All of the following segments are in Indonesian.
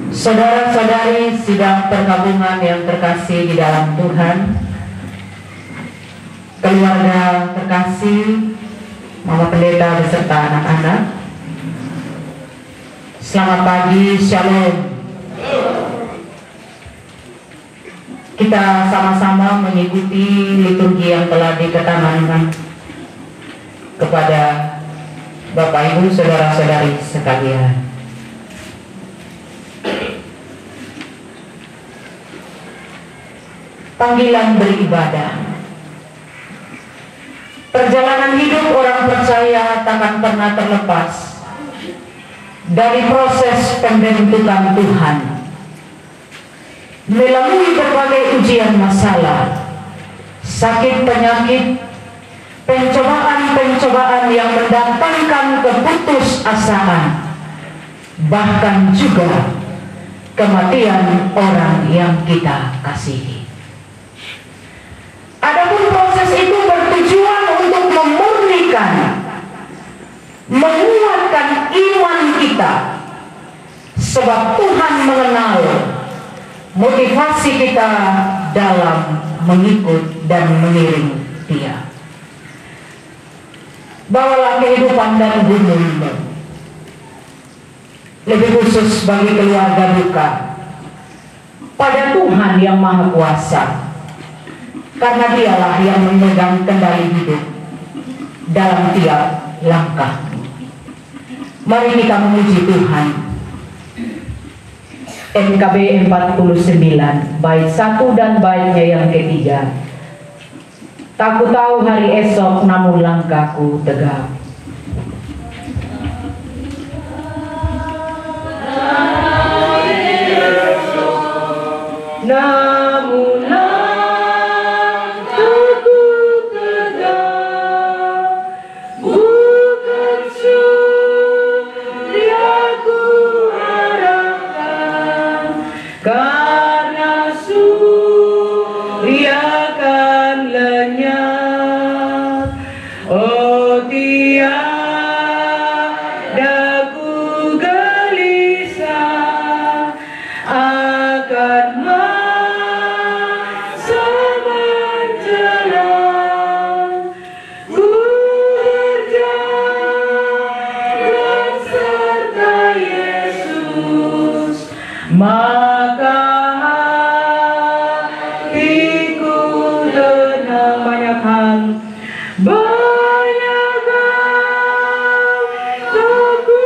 Saudara-saudari sidang pergabungan yang terkasih di dalam Tuhan, keluarga terkasih, Mama Pendeta beserta anak-anak, selamat pagi, Shalom. Kita sama-sama mengikuti liturgi yang telah diketanamkan kepada Bapak Ibu saudara-saudari sekalian. Panggilan beribadah. Perjalanan hidup orang percaya takkan pernah terlepas dari proses pembentukan Tuhan. Melalui berbagai ujian masalah, sakit penyakit, pencobaan-pencobaan yang mendatangkan keputusasaan, bahkan juga kematian orang yang kita kasihi. Adapun proses itu bertujuan untuk memurnikan, menguatkan iman kita, sebab Tuhan mengenal motivasi kita dalam mengikut dan mengiring Dia. Bawalah kehidupan dan hubunganmu, lebih khusus bagi keluarga duka, pada Tuhan yang Maha Kuasa, karena Dialah yang memegang kendali hidup dalam tiap langkah. Mari kita memuji Tuhan. NKB 49 bait 1 dan baitnya yang ketiga. Tak ku tahu hari esok, namun langkahku tegap. Namun langkahku tegap, bukan surga ku harapkan, karena surya akan lenyap. Oh, tiada ku gelisah akan masa menjelang. Ku berjalan serta Yesus, maka hatiku tenang. Banyak hal tak ku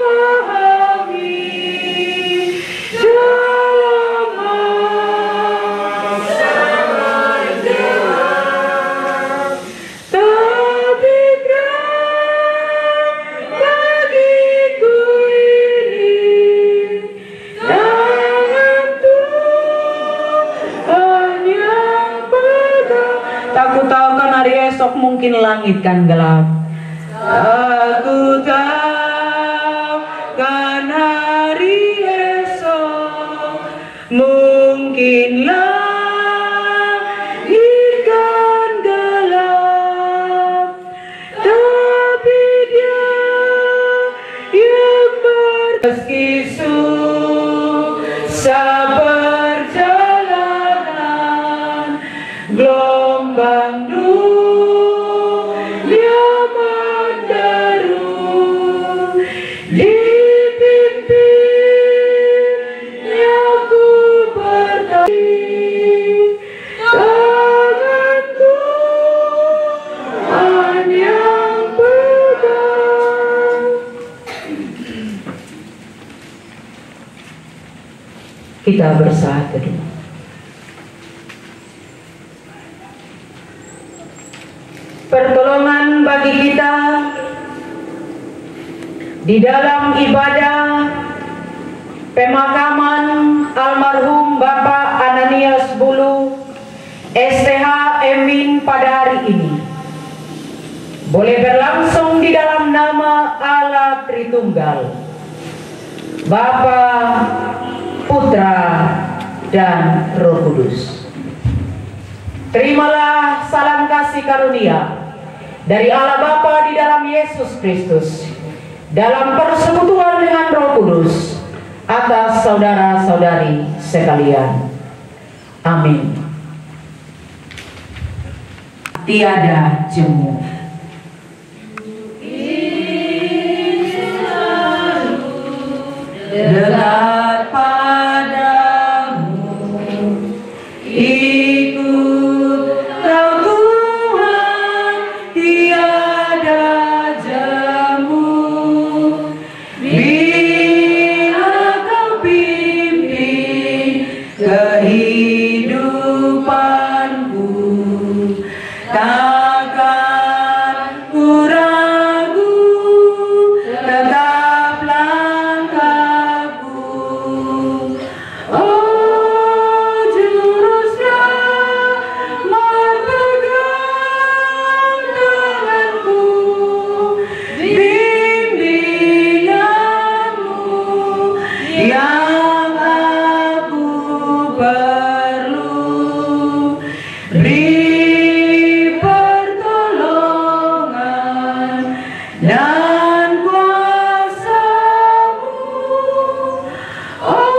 pahami dalam masa menjelang, tapi berat bagiku ini tangan Tuhan yang pegang. Tak ku tahu kan hari esok mungkin langit kan gelap. Aku tahu kan hari esok mungkin langit kan gelap, tapi Dia yang meski susah perjalanan, gelombang dunia menderu, dipimpinnya ku bertanding, tangan Tuhan yang pegang. Kita bersaat teduh. Pertolongan bagi kita di dalam ibadah pemakaman almarhum Bapak Ananias Bulu STH Emin pada hari ini boleh berlangsung di dalam nama Allah Tritunggal, Bapa, Putra, dan Roh Kudus. Terimalah salam kasih karunia dari Allah Bapa di dalam Yesus Kristus, dalam persekutuan dengan Roh Kudus atas saudara-saudari sekalian. Amin. Tiada jemu. Dekat padamu, ikut Kau Tuhan, tiada jemu. Bila Kau pimpin kehidupanku, takkan ku ragu, tetap langkahku. Oh Juru Selamat, pegang tanganku, bimbinganmu yang aku perlu. Beri pertolongan dan kuasa-Mu, oh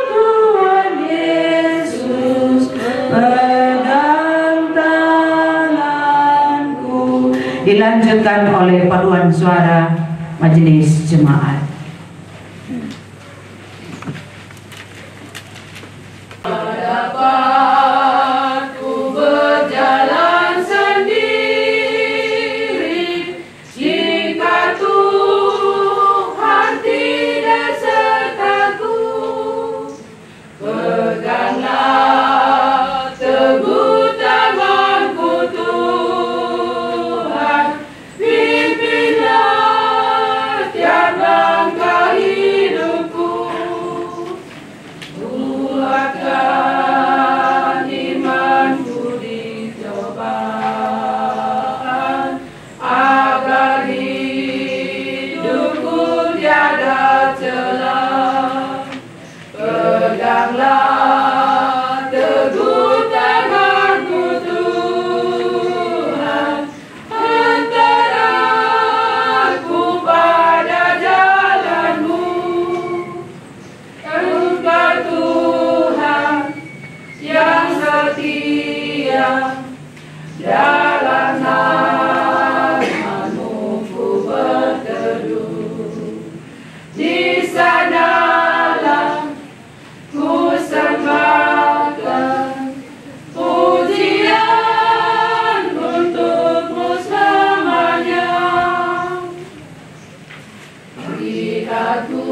Tuhan Yesus, pegang tanganku. Dilanjutkan oleh paduan suara majelis jemaat. Dapatku berjalan sendiri jika Tuhan tidak sertaku. Peganglah teguh tanganku Tuhan, pimpinlah tiap langkah hidupku. Kuatkan imanku di cobaan, agar hidupku tiada celah. Peganglah teguh tanganku Tuhan, hantar aku pada jalan-Mu. Engkau Tuhan yang setia, dalam nama-Mu ku berteduh. Di sanalah ku sembahkan pujian untuk-Mu selamanya. Lihatku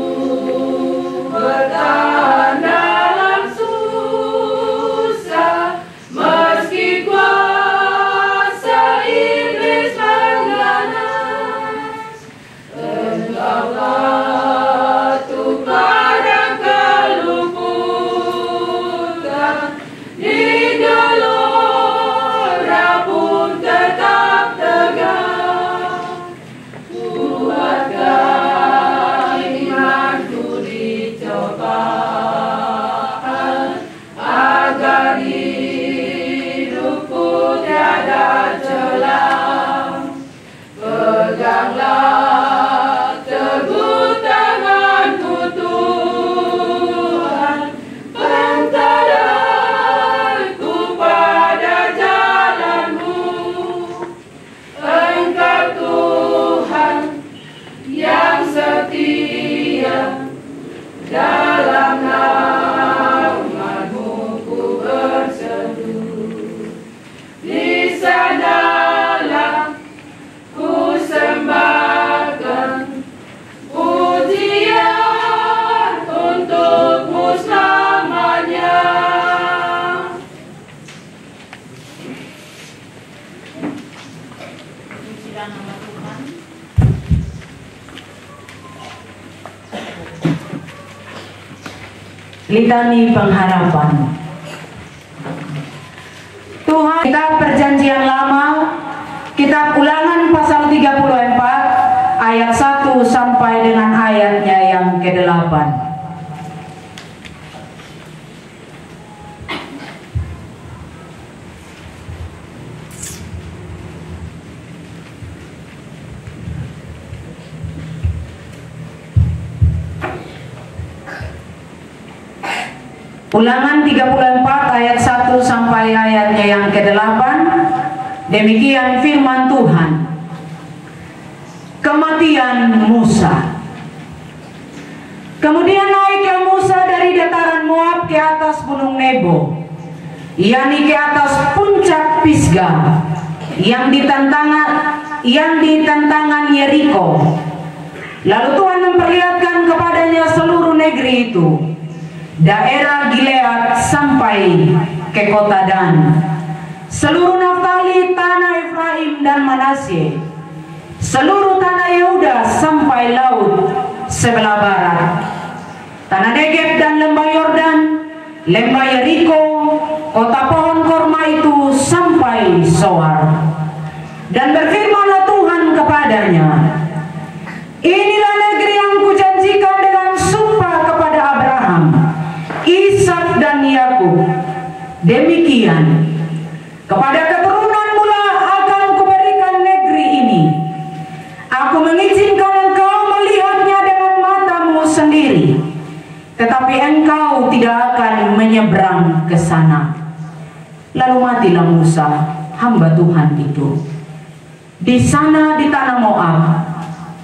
bertahan dalam susah, meski kuasa iblis mengganas. Engkaulah tukar dan keluputan, di gelora pun tetap tegar. Kuatkan imanku di cobaan, agar hidupku tiada celah. Peganglah teguh tanganku Tuhan, hantar aku pada jalan-Mu. Engkau Tuhan yang setia, dalam nama-Mu ku berseru. Di sanalah ku sembahkan pujian untuk-Mu selamanya. Pujilah nama Tuhan. Litani pengharapan. Tuhan, kitab Perjanjian Lama, kitab Ulangan pasal 34 ayat 1 sampai dengan ayatnya yang ke-8. Ulangan 34 ayat 1 sampai ayatnya yang ke-8. Demikian firman Tuhan. Kematian Musa. Kemudian naiklah Musa dari dataran Moab ke atas gunung Nebo, yakni ke atas puncak Pisgah yang di tantangan Yeriko. Lalu Tuhan memperlihatkan kepadanya seluruh negeri itu, daerah Gilead sampai ke kota Dan, seluruh Naftali, tanah Efraim dan Manasye, seluruh tanah Yehuda sampai laut sebelah barat, tanah Negeb dan lembah Yordan, lembah Yeriko, kota pohon korma itu sampai Soar. Dan berfirmanlah Tuhan kepadanya, inilah negeri yang kujanjikan dengan sumpah kepada Abraham, Ishak dan Yakub. Demikian kepada keturunan mula akan kuberikan negeri ini. Aku mengizinkan engkau melihatnya dengan matamu sendiri, tetapi engkau tidak akan menyeberang ke sana. Lalu matilah Musa, hamba Tuhan itu, di sana di tanah Moab,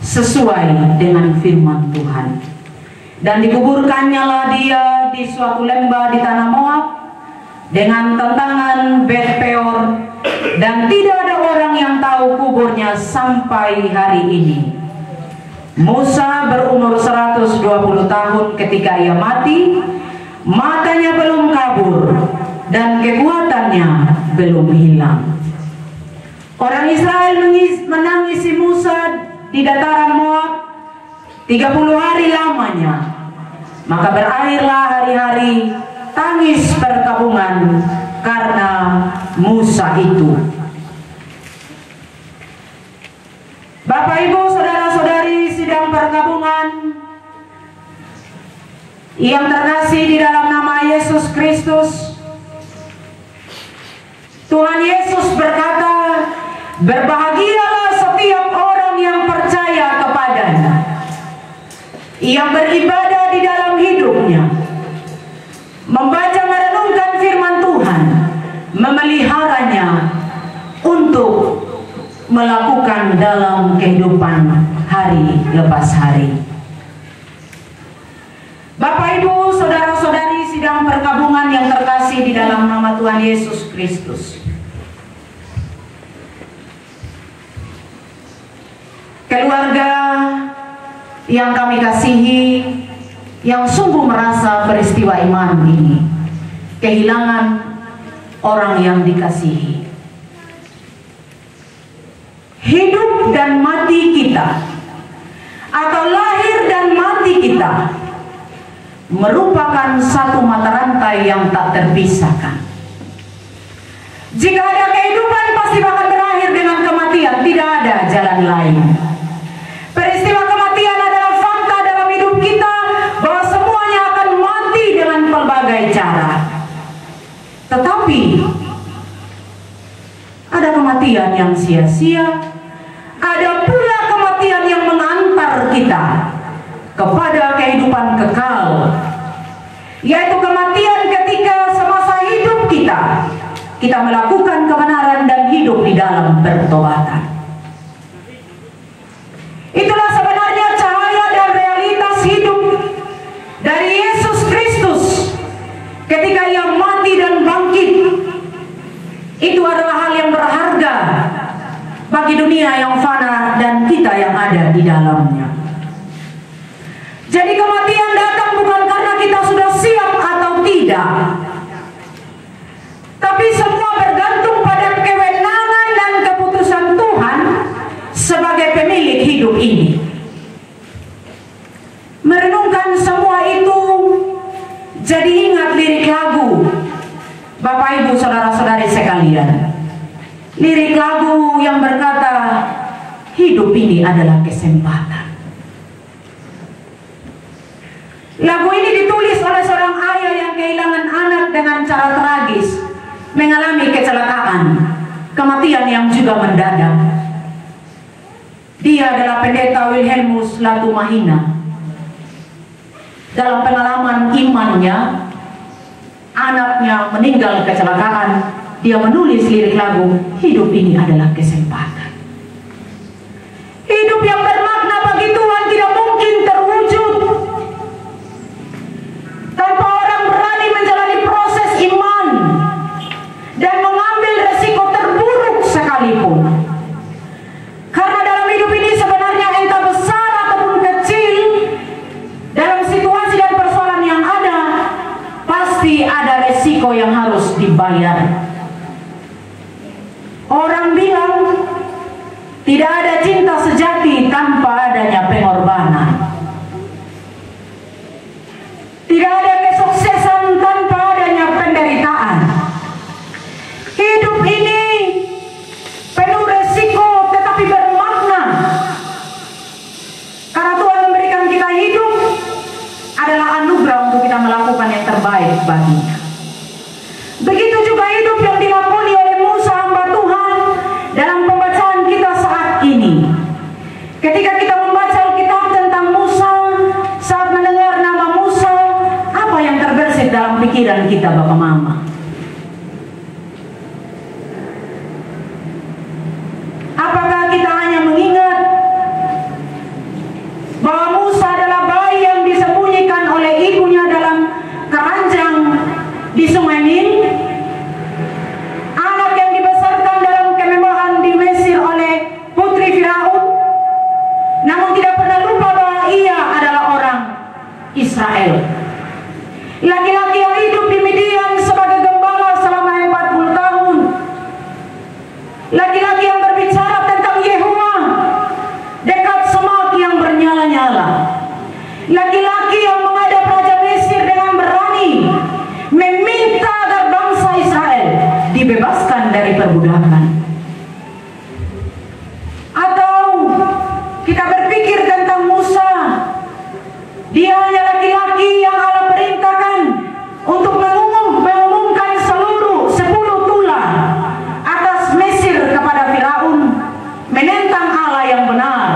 sesuai dengan firman Tuhan. Dan dikuburkannya lah dia di suatu lembah di tanah Moab dengan tentangan Bet Peor, dan tidak ada orang yang tahu kuburnya sampai hari ini. Musa berumur 120 tahun ketika ia mati, matanya belum kabur dan kekuatannya belum hilang. Orang Israel menangisi Musa di dataran Moab 30 hari lamanya. Maka berakhirlah hari-hari tangis perkabungan karena Musa itu. Bapak, Ibu, saudara-saudari sidang perkabungan yang terkasih di dalam nama Yesus Kristus, Tuhan Yesus berkata, berbahagialah setiap orang yang percaya kepadanya, yang beribadah di dalam hidupnya, membaca merenungkan firman Tuhan, memeliharanya untuk melakukan dalam kehidupan hari lepas hari. Bapak, Ibu, saudara-saudari sidang perkabungan yang terkasih di dalam nama Tuhan Yesus Kristus, keluarga yang kami kasihi, yang sungguh merasa peristiwa iman ini, kehilangan orang yang dikasihi, hidup dan mati kita, atau lahir dan mati kita, merupakan satu mata rantai yang tak terpisahkan. Jika ada kehidupan, pasti akan berakhir dengan kematian. Tidak ada jalan lain. Peristiwa kematian adalah fakta dalam hidup kita, bahwa semuanya akan mati dengan pelbagai cara. Tetapi ada kematian yang sia-sia, ada pula kematian yang mengantar kita kepada kehidupan kekal, yaitu kematian ketika semasa hidup kita melakukan kebenaran dan hidup di dalam pertobatan. Itulah sebenarnya cahaya dan realitas hidup dari Yesus Kristus ketika ia mati dan bangkit. Itu adalah hal yang berharga bagi dunia yang fana dan kita yang ada di dalamnya. Jadi kematian datang bukan karena kita sudah siap atau tidak, tapi semua bergantung pada kewenangan dan keputusan Tuhan sebagai pemilik hidup ini. Merenungkan semua itu, jadi ingat lirik lagu, Bapak, Ibu, saudara-saudari sekalian. Lirik lagu yang berkata, hidup ini adalah kesempatan. Lagu ini ditulis oleh seorang ayah yang kehilangan anak dengan cara tragis, mengalami kecelakaan, kematian yang juga mendadak. Dia adalah pendeta Wilhelmus Latumahina. Dalam pengalaman imannya, anaknya meninggal kecelakaan, dia menulis lirik lagu, hidup ini adalah kesempatan. Hidup yang bermakna bagi Tuhan tidak mungkin terwujud tanpa orang berani menjalani proses iman dan mengambil resiko terburuk sekalipun. Karena dalam hidup ini sebenarnya entah besar ataupun kecil, dalam situasi dan persoalan yang ada, pasti ada resiko yang harus dibayar. Orang bilang tidak ada cinta sejati tanpa adanya pengorbanan. Tidak ada kesuksesan tanpa adanya penderitaan. Hidup ini penuh resiko tetapi bermakna. Karena Tuhan memberikan kita hidup adalah anugerah untuk kita melakukan yang terbaik baginya. Begitu juga hidup yang dilakoni oleh Musa hamba Tuhan dalam pembacaan kita saat ini. Ketika kita membaca Alkitab tentang Musa, saat mendengar nama Musa, apa yang terbersit dalam pikiran kita Bapak Mama? Apakah kita hanya mengingat bahwa Musa adalah bayi yang disembunyikan oleh ibunya dalam keranjang di Sungai Nil, anak yang dibesarkan dalam kemewahan di Mesir oleh putri Firaun, namun tidak pernah lupa bahwa ia adalah orang Israel, laki-laki yang hidup di Midian sebagai gembala selama 40 tahun, laki-laki yang berbicara tentang Yehowa dekat semak yang bernyala-nyala, laki-laki yang menghadap Raja Mesir dengan berani meminta agar bangsa Israel dibebaskan dari perbudakan. Atau kita berpikir tentang Musa, dia hanya laki-laki yang Allah perintahkan untuk mengumumkan seluruh 10 tulah atas Mesir kepada Firaun, menentang Allah yang benar.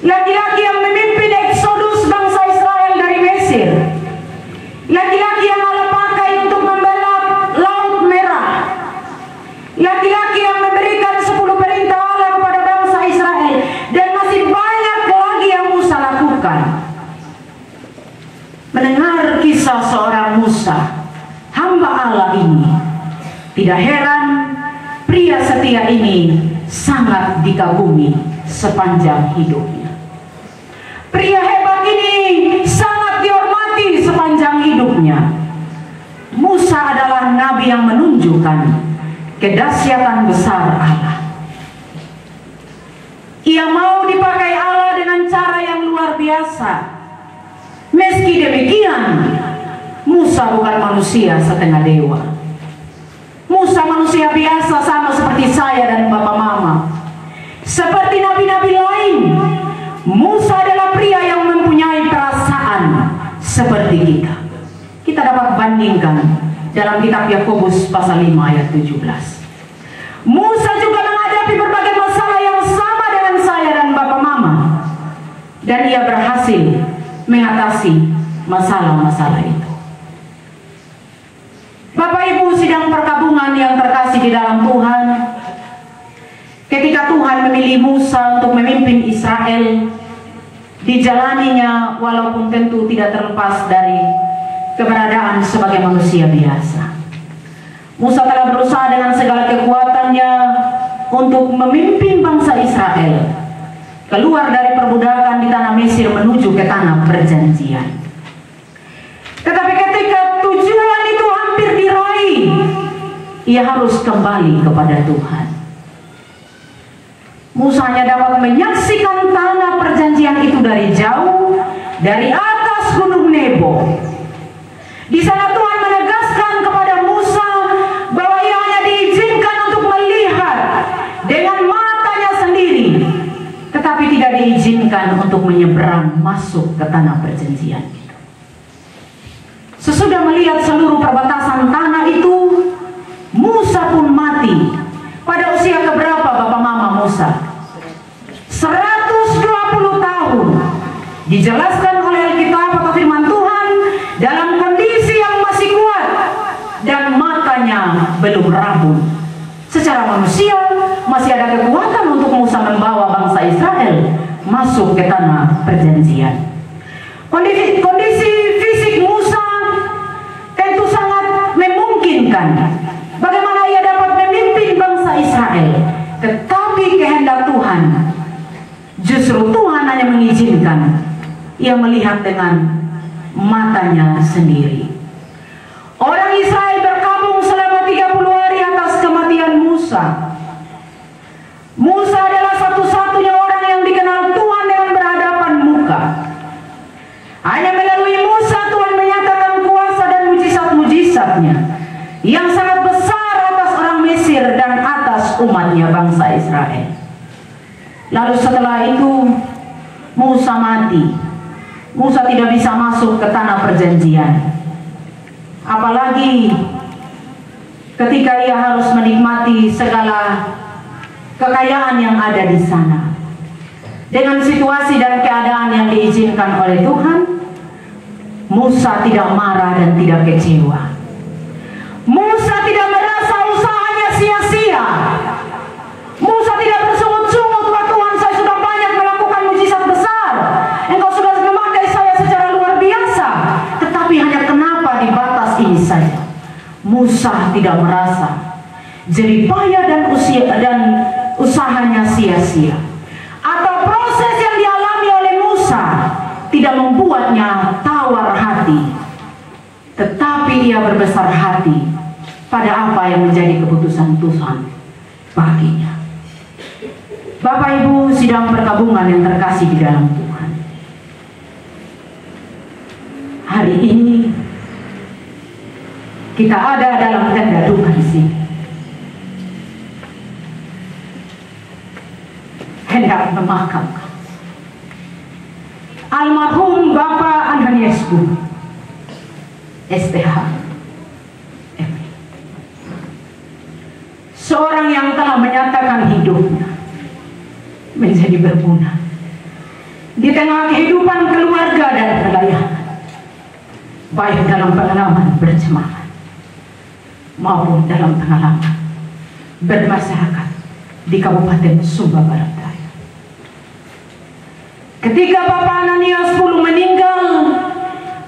Laki-laki yang memimpin eksodus bangsa Israel dari Mesir, laki-laki yang Allah pakai untuk membela Laut Merah, laki-laki yang memberikan 10 perintah Allah kepada bangsa Israel, dan masih banyak lagi yang Musa lakukan. Mendengar kisah seorang Musa, hamba Allah ini, tidak heran pria setia ini sangat dikagumi sepanjang hidupnya. Pria hebat ini sangat dihormati sepanjang hidupnya. Musa adalah nabi yang menunjukkan kedahsyatan besar Allah. Ia mau dipakai Allah dengan cara yang luar biasa. Meski demikian, Musa bukan manusia setengah dewa. Musa manusia biasa sama seperti saya dan Bapak Mama. Seperti nabi-nabi lain, Musa adalah pria yang mempunyai perasaan seperti kita. Kita dapat bandingkan dalam kitab Yakobus pasal 5 ayat 17. Musa juga menghadapi berbagai masalah yang sama dengan saya dan Bapak Mama, dan ia berhasil mengatasi masalah-masalah itu. Bapak Ibu sidang perkabungan yang terkasih di dalam Tuhan, ketika Tuhan memilih Musa untuk memimpin Israel, dijalaninya walaupun tentu tidak terlepas dari keberadaan sebagai manusia biasa. Musa telah berusaha dengan segala kekuatannya untuk memimpin bangsa Israel keluar dari perbudakan di tanah Mesir menuju ke tanah perjanjian. Tetapi ketika tujuan itu hampir diraih, ia harus kembali kepada Tuhan. Musa hanya dapat menyaksikan tanah perjanjian itu dari jauh, dari atas gunung Nebo. Di sana Tuhan menegaskan kepada Musa bahwa ia hanya diizinkan untuk melihat dengan matanya sendiri, tetapi tidak diizinkan untuk menyeberang masuk ke tanah perjanjian itu. Sesudah melihat seluruh perbatasan tanah itu, Musa pun mati. Pada usia keberapa Bapak Mama Musa? 120 tahun. Dijelaskan oleh Alkitab atau firman Tuhan dalam kondisi yang masih belum rampung. Secara manusia masih ada kekuatan untuk Musa membawa bangsa Israel masuk ke tanah perjanjian. Kondisi fisik Musa tentu sangat memungkinkan bagaimana ia dapat memimpin bangsa Israel. Tetapi kehendak Tuhan, justru Tuhan hanya mengizinkan ia melihat dengan matanya sendiri. Orang Israel berkabung selama 30 hari atas kematian Musa. Musa adalah satu-satunya orang yang dikenal Tuhan dengan berhadapan muka. Hanya melalui Musa Tuhan menyatakan kuasa dan mujizat-mujizatnya yang sangat besar atas orang Mesir dan atas umatnya bangsa Israel. Lalu setelah itu Musa mati. Musa tidak bisa masuk ke tanah perjanjian. Apalagi ketika ia harus menikmati segala kekayaan yang ada di sana. Dengan situasi dan keadaan yang diizinkan oleh Tuhan, Musa tidak marah dan tidak kecewa. Musa tidak merasa usahanya sia-sia. Musa tidak bersungut-sungut, "Wah Tuhan, saya sudah banyak melakukan mujizat besar. Engkau sudah memakai saya secara luar biasa. Tetapi hanya kenapa di batas ini saja?" Musa tidak merasa jeripaya dan usahanya sia-sia. Atau proses yang dialami oleh Musa tidak membuatnya tawar hati. Tetapi ia berbesar hati pada apa yang menjadi keputusan Tuhan baginya. Bapak Ibu sidang perkabungan yang terkasih di dalam Tuhan, hari ini kita ada dalam tenda duka di sini, hendak memakamkan almarhum Bapak Ananias Bumi, SPH, seorang yang telah menyatakan hidupnya menjadi berguna di tengah kehidupan keluarga dan pelayanan, baik dalam pengalaman berjemaat maupun dalam pengalaman bermasyarakat di Kabupaten Sumba Barat Daya. Ketika Bapak Ananias Bulu meninggal,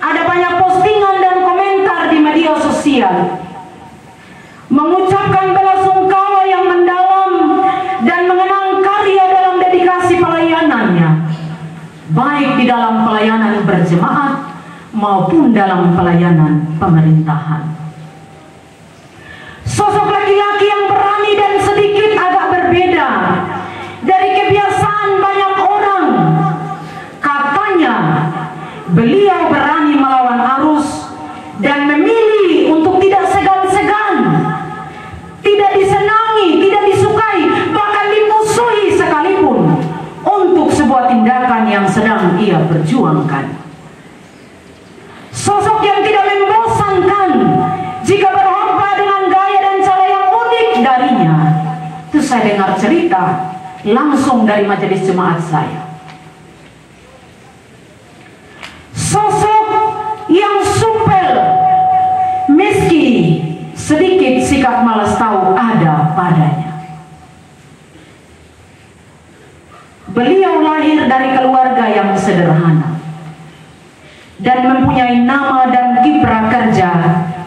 ada banyak postingan dan komentar di media sosial mengucapkan belasungkawa yang mendalam dan mengenang karya dalam dedikasi pelayanannya, baik di dalam pelayanan berjemaat maupun dalam pelayanan pemerintahan. Sosok laki-laki yang berani dan sedikit agak berbeda dari kebiasaan banyak orang. Katanya beliau berani melawan arus dan memilih untuk tidak segan-segan, tidak disenangi, tidak disukai, bahkan dimusuhi sekalipun untuk sebuah tindakan yang sedang ia perjuangkan. Sosok yang tidak membosankan jika berhompa dengan gaya dan cara yang unik darinya. Itu saya dengar cerita langsung dari majelis jemaat saya. Sosok yang supel, meski sedikit sikap malas tahu ada padanya. Beliau lahir dari keluarga yang sederhana dan mempunyai nama dan kiprah kerja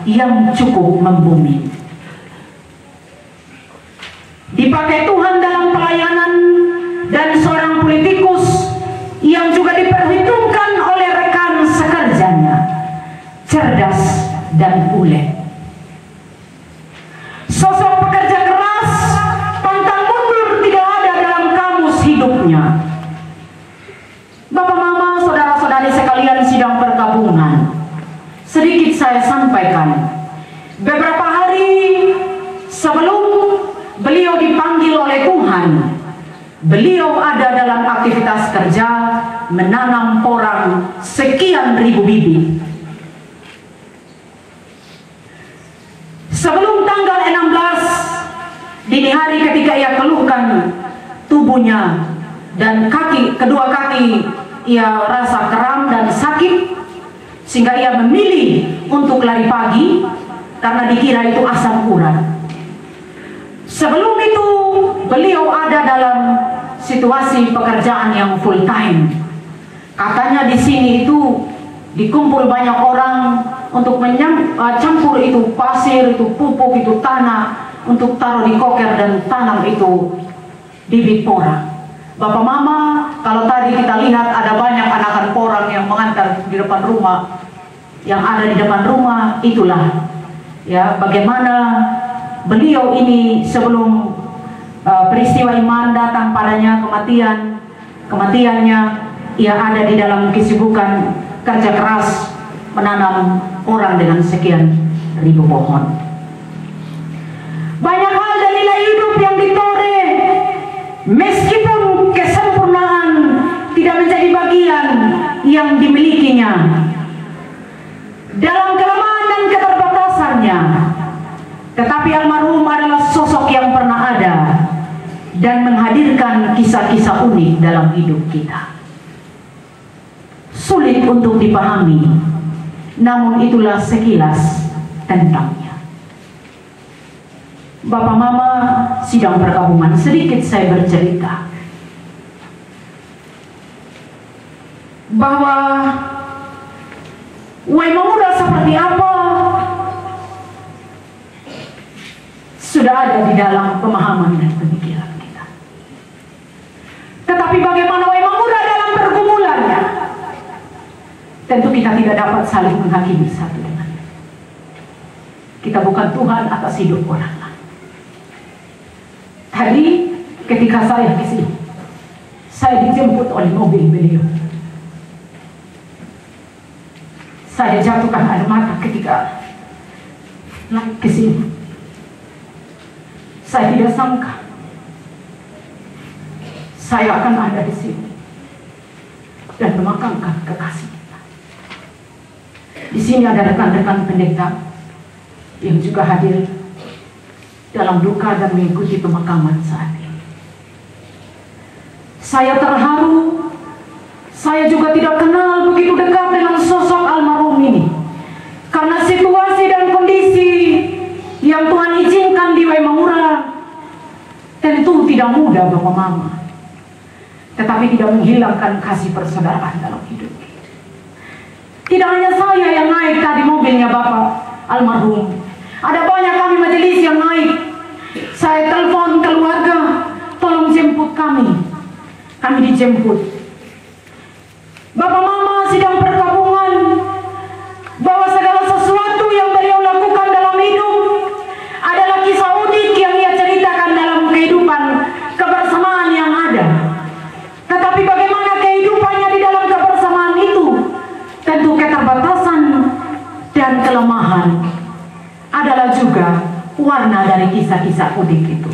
yang cukup membumi. Dipakai Tuhan dalam pelayanan dan seorang politikus yang juga diperhitungkan oleh rekan sekerjanya, cerdas dan ulet. Sosok pekerja keras, pantang mundur tidak ada dalam kamus hidupnya. Bapak Mama, saudara-saudari sekalian sidang perkabungan, sedikit saya sampaikan. Beberapa hari sebelum beliau dipanggil oleh Tuhan, beliau ada dalam aktivitas kerja menanam porang sekian ribu bibit. Sebelum tanggal 16 dini hari, ketika ia keluhkan tubuhnya dan kedua kaki ia rasa kram dan sakit, sehingga ia memilih untuk lari pagi karena dikira itu asam urat. Sebelum itu beliau ada dalam situasi pekerjaan yang full time. Katanya di sini itu dikumpul banyak orang untuk campur itu pasir, itu pupuk, itu tanah untuk taruh di koker dan tanam itu bibit porang. Bapak Mama, kalau tadi kita lihat ada banyak anakan porang yang mengantar di depan rumah, yang ada di depan rumah, itulah ya bagaimana beliau ini sebelum peristiwa iman datang padanya, kematiannya, ia ada di dalam kesibukan kerja keras menanam orang dengan sekian ribu pohon. Banyak hal dan nilai hidup yang ditoreh, meskipun kesempurnaan tidak menjadi bagian yang dimilikinya. Dalam kelemahan dan keterbatasannya, tetapi almarhum adalah sosok yang pernah ada dan menghadirkan kisah-kisah unik dalam hidup kita. Sulit untuk dipahami, namun itulah sekilas tentangnya. Bapak Mama sidang perkabungan, sedikit saya bercerita bahwa Waimah Muda seperti apa sudah ada di dalam pemahaman dan pemikiran kita. Tetapi bagaimana Waimah Muda dalam pergumulannya, tentu kita tidak dapat saling menghakimi satu dengan lain. Kita bukan Tuhan atas hidup orang lain. Tadi ketika saya ke sini, saya dijemput oleh mobil beliau. Saya jatuhkan air mata ketika naik ke sini. Saya tidak sangka saya akan ada di sini dan memakamkan kekasih kita. Di sini ada rekan-rekan pendeta yang juga hadir dalam duka dan mengikuti pemakaman saat ini. Saya terharu. Saya juga tidak kenal begitu dekat dengan sosok almarhum ini, karena situasi dan kondisi yang Tuhan izinkan di Waimah Muda tentu tidak mudah Bapak Mama, tetapi tidak menghilangkan kasih persaudaraan dalam hidup kita. Tidak hanya saya yang naik tadi mobilnya Bapak almarhum, ada banyak kami majelis yang naik. Saya telepon keluarga, tolong jemput kami. Kami dijemput. Bapak Mama sidang perkabungan bahwa segala sesuatu yang beliau lakukan dalam hidup adalah kisah unik yang ia ceritakan dalam kehidupan kebersamaan yang ada. Tetapi bagaimana kehidupannya di dalam kebersamaan itu, tentu keterbatasan dan kelemahan adalah juga warna dari kisah-kisah unik itu.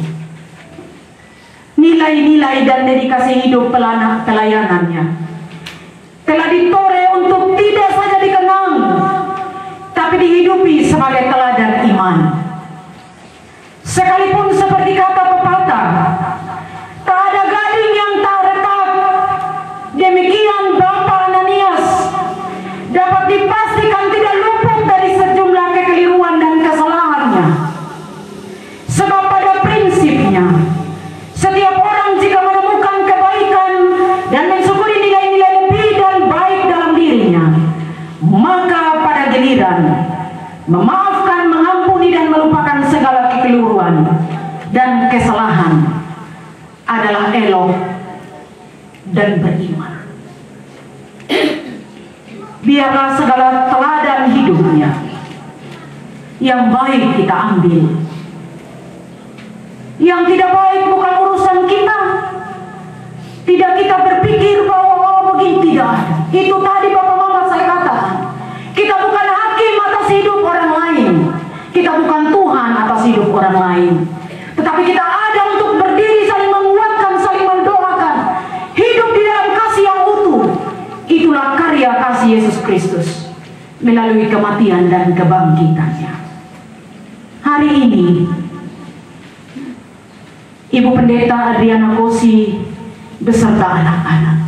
Nilai-nilai dan dedikasi hidup pelayanannya telah ditoreh untuk tidak saja dikenang, tapi dihidupi sebagai teladan iman. Sekalipun seperti kata pepatah, tak ada gading yang tak retak, demikian Bapak Ananias dapat dipastikan tidak luput dari sejumlah kekeliruan dan kesalahannya. Sebab pada prinsipnya, setiap orang jika menemukan kebaikan dan mensyukuri nilai-nilai lebih dan baik dalam dirinya, maka pada giliran memaafkan, mengampuni dan melupakan segala kekeliruan dan kesalahan adalah elok dan beriman. Biarlah segala teladan hidupnya yang baik kita ambil. Yang tidak baik bukan urusan kita. Tidak kita berpikir bahwa begini, tidak ada. Itu tadi Bapak Mama saya katakan. Kita bukan hakim atas hidup orang lain. Kita bukan Tuhan atas hidup orang lain. Tetapi kita ada untuk berdiri, saling menguatkan, saling mendoakan. Hidup di dalam kasih yang utuh. Itulah karya kasih Yesus Kristus melalui kematian dan kebangkitannya. Hari ini Ibu Pendeta Adriana Kosi beserta anak-anak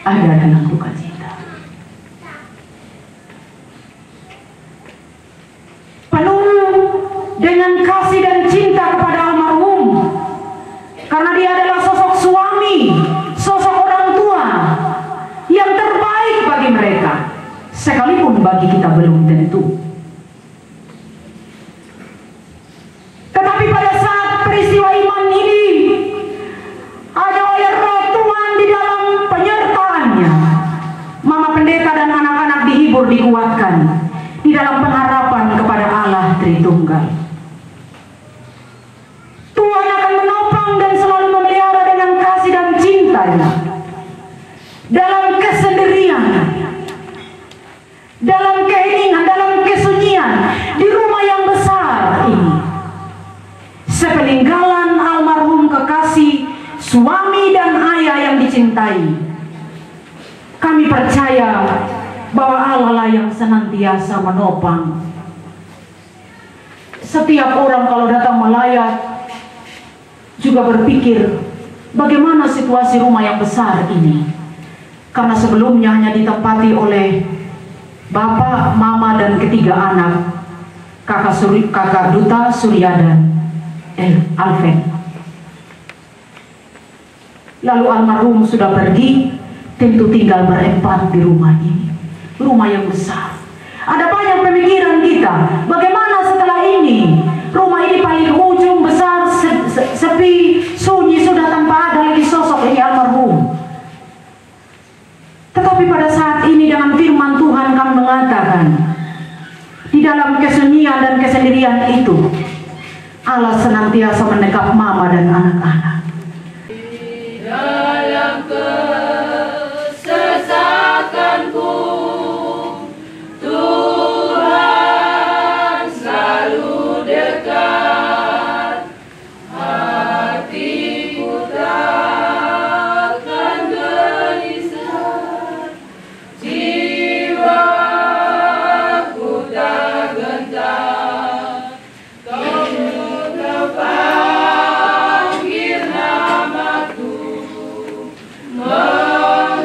ada dalam duka cita. Penuh dengan kasih dan cinta kepada almarhum, karena dia adalah sosok suami, sosok orang tua yang terbaik bagi mereka, sekalipun bagi kita belum tentu. Tetapi pada saat peristiwa iman ini, ada oleh Roh Tuhan di dalam penyertaannya, Mama Pendeta dan anak-anak dihibur, dikuatkan di dalam pengharapan kepada Allah Tritunggal. Tuhan akan menopang dan selalu memelihara dengan kasih dan cintanya dalam kesendirian, dalam keheningan, dalam kesunyian di rumah yang besar ini. Sepeninggalan almarhum kekasih, suami dan ayah yang dicintai, kami percaya bahwa Allah lah yang senantiasa menopang. Setiap orang kalau datang melayat juga berpikir bagaimana situasi rumah yang besar ini, karena sebelumnya hanya ditempati oleh bapak, mama, dan ketiga anak, kakak Duta, Surya, dan Alven. Lalu almarhum sudah pergi, tentu tinggal berempat di rumah ini, rumah yang besar. Ada banyak pemikiran kita, bagaimana setelah ini, rumah ini paling ujung besar, sepi, sunyi, sudah tanpa ada lagi sosok ini almarhum. Tetapi pada saat ini dengan firman Tuhan kami mengatakan, di dalam kesunyian dan kesendirian itu, Allah senantiasa menekap mama dan anak-anak. Dalam kesesakanku, Tuhan selalu dekat. Hatiku takkan gelisah, jiwaku tak gentar. Kau panggil namaku,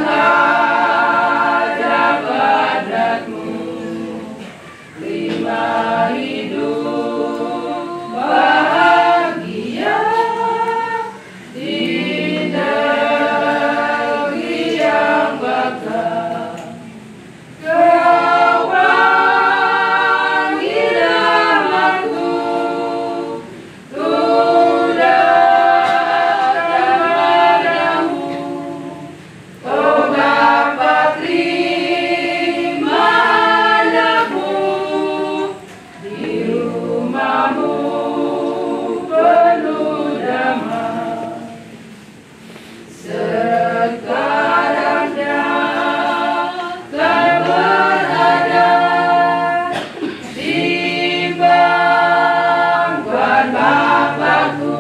menghadap padamu, terima hidup bahagia di negeri yang bakal. Kau panggil namaku, ku datang padamu. Oh Bapa, terima anakmu, di rumahmu penuh damai. Sekarang dapat berada di pangkuan Bapakku,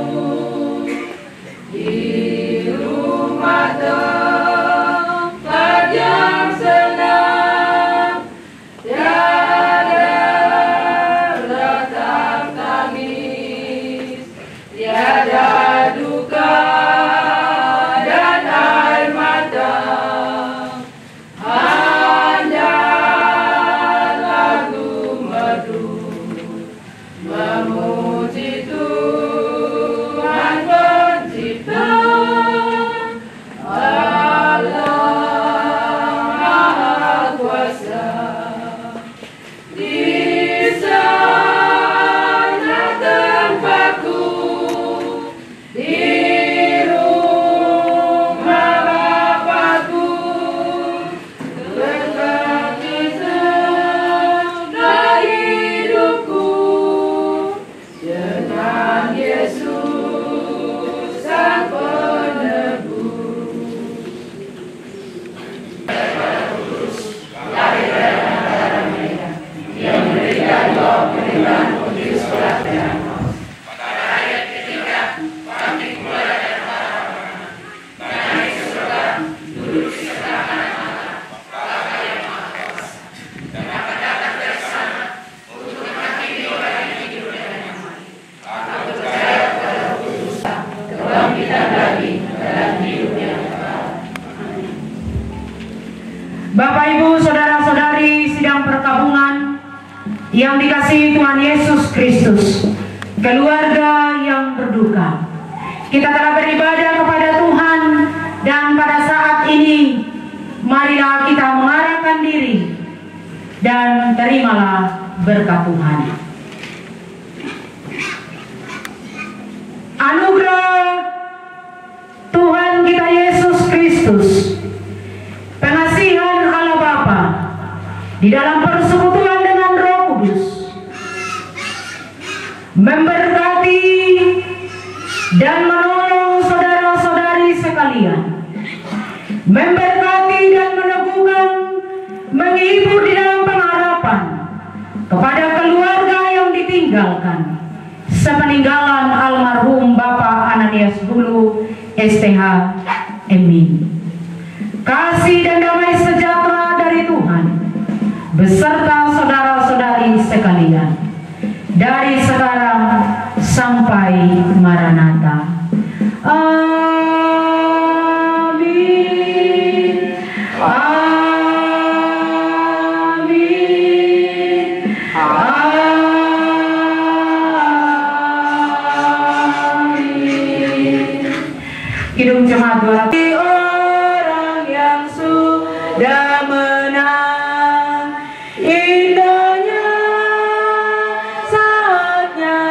di rumah tempat yang senang, tiada ratap tangis, tiada duka dan air mata, hanya lagu merdu memuji Tuhan Pencipta, Allah Maha Kuasa. Di sana tempatku, di rumah Bapakku, berkati segala hidupku dengan Yesus Sang Penebus. Bapak, Ibu, Saudara-saudari sidang perkabungan yang dikasihi Tuhan Yesus Kristus, keluarga yang berduka. Kita telah beribadah kepada Tuhan, dan pada saat ini marilah kita mengarahkan diri dan terimalah berkat Tuhan. Anugerah Tuhan kita Yesus Kristus, pengasihan Allah Bapa di dalam persekutuan dengan Roh Kudus memberkati dan menolong saudara-saudari sekalian, memberkati dan meneguhkan, menghibur di dalam pengharapan kepada keluarga yang ditinggalkan sepeninggalan almarhum Bapak Ananias Hulu STH MI. Kasih dan damai sejahtera dari Tuhan beserta saudara-saudari sekalian dari sekarang sampai Maranatha. Amin. Amin. Amin. Kidung Jemaat 200. Orang yang sudah menang, indahnya saatnya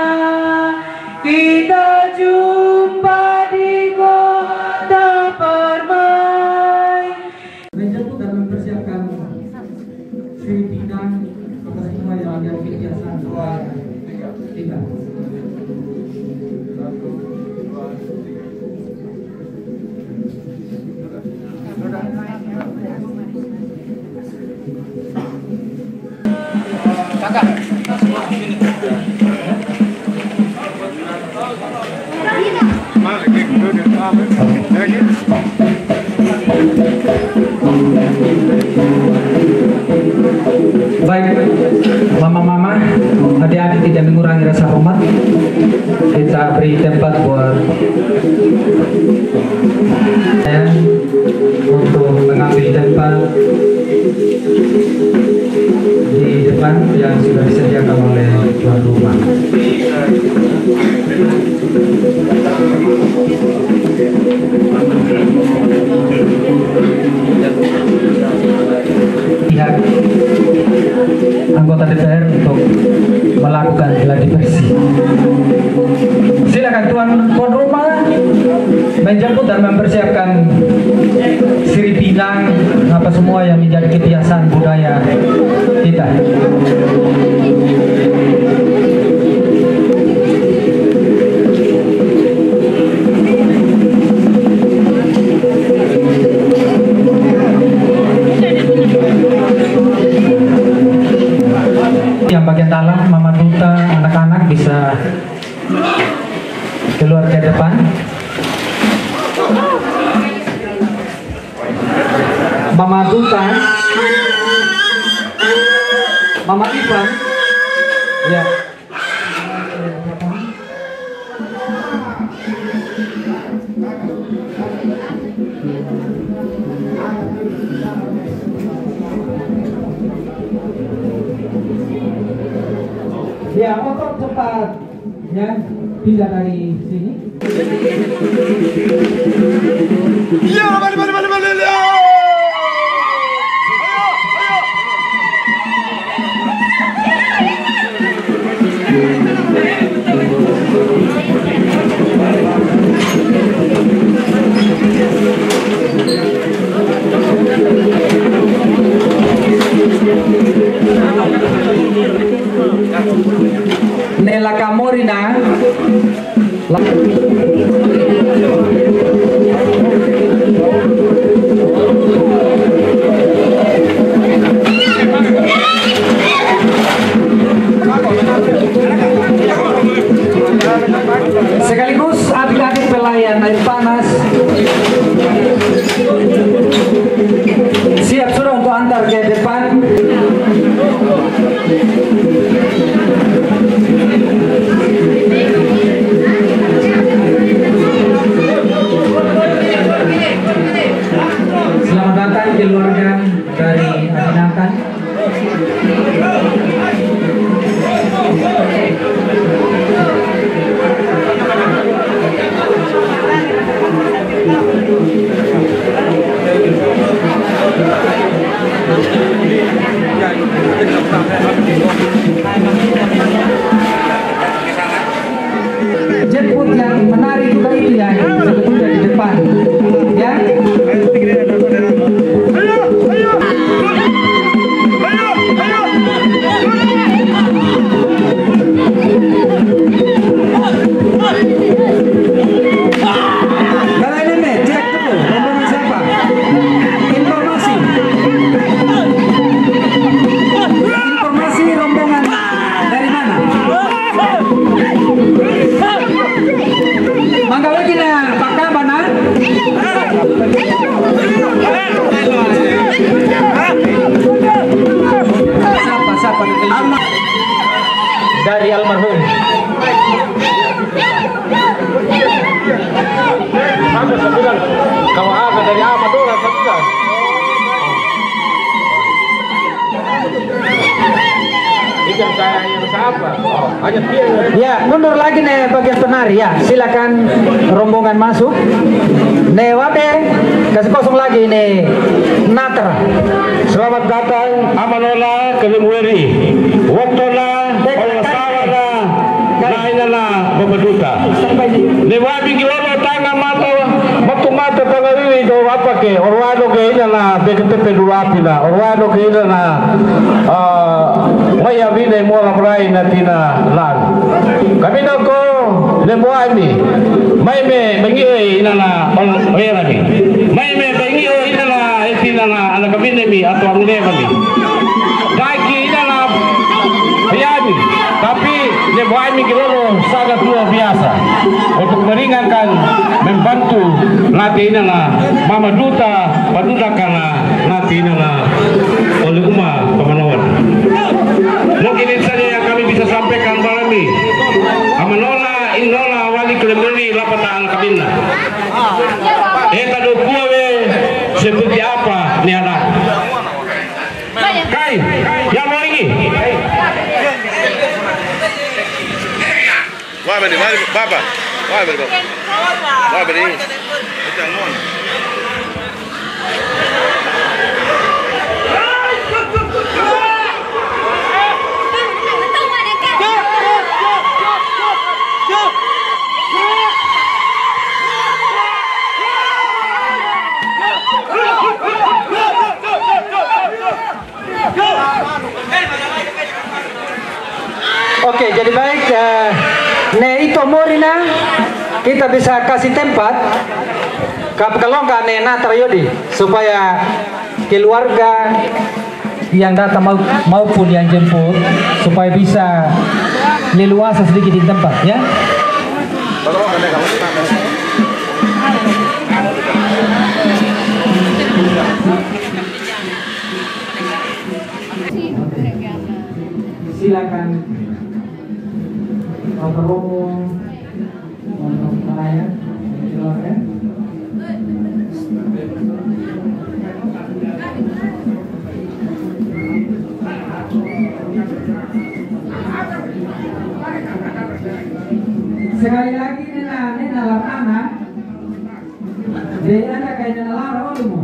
kita jumpa di kota permai. Menjemput dan mempersiapkan Sri Bidang kepada semua yang ada kebiasaan doa kita. Baik, mama-mama, adik-adik tidak mengurangi rasa hormat. Kita beri tempat buat saya untuk mengambil tempat di depan yang sudah disediakan oleh tuan rumah. Pihak anggota DPR untuk melakukan gladi bersih. Silakan tuan rumah menjemput dan mempersiapkan Sri Bidang apa semua yang menjadi kebiasaan budaya kita. Yang bagian dalam, Mama Duta, anak-anak bisa keluar ke depan. Mama Duta, Mama Ivan, ya. Ya, motor cepat ya, pindah dari sini. Ya, balik. Nela Kamorina. menjemput yang menari juga itu yang sebetulnya di depan, ya. Dari almarhum. Ada sembilan. Kalau ada dari apa tuh sembilan? Ikan saya yang siapa? Oh, hanya dia. Ya, mundur lagi nih bagian penari ya. Silakan rombongan masuk. Nih wabe, kasih kosong lagi nih. Nater. Selamat datang Amanola Kelimweri. Waktola Olasawana Nainala Babaduta. Lewabi kilono tanga mata waktu mata tanga ini do apa ke orwado ke inala bekete dulapina orwado ke inala maya vine mo laprai natina lan kami nako lemoami mai me bengi inala oyerami mai me bengi inala etinala ala kami mi atau amune kami kaki inala Piani, tapi lemoami kilono sangat luar biasa untuk meringankan membantu nanti inala Mama Duta Paduta karena nanti inala oleh umat Pamanawan. Mungkin ini saja yang kami bisa sampaikan barami. Amanola Inola Wali Kelimweri Lapatan Kabina. Eta dokuwe seperti apa ni anak? Kai, yang mau ini? Wah, beri Bapa. Wah, beri Bapa. Wah, beri. Kita ngomong. Oke, jadi baik. Itu Morina kita bisa kasih tempat kalau nggak Nater Yodi supaya keluarga yang datang maupun yang jemput supaya bisa leluasa sedikit di tempat, ya. Silakan berhubung untuk melayani, silakan. Sekali lagi nena larana, dia ada kayak nena lara dulu.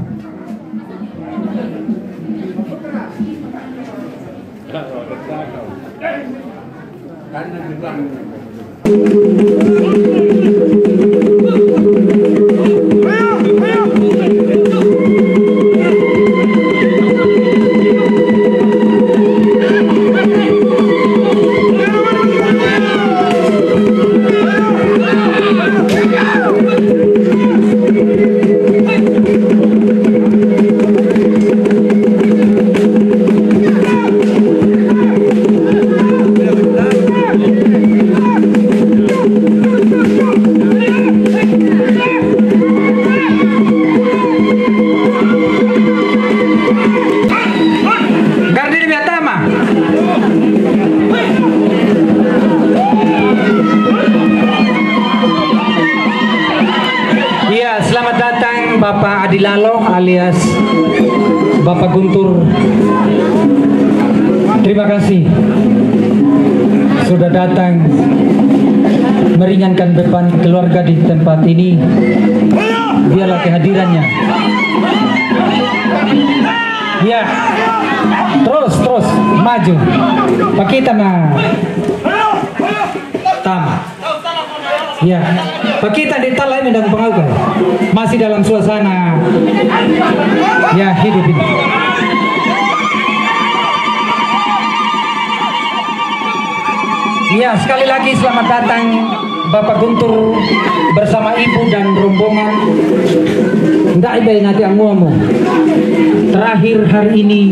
Bapak Adilalo alias Bapak Guntur, terima kasih sudah datang meringankan beban keluarga di tempat ini. Biarlah kehadirannya. Ya, terus maju. Pak kita mah tamat. Ya, Pak kita di talai mendang pengaukan masih dalam suasana ya hidup ini. Ya, sekali lagi selamat datang Bapak Guntur bersama Ibu dan rombongan. Nggak iba nanti yang ngomong. Terakhir hari ini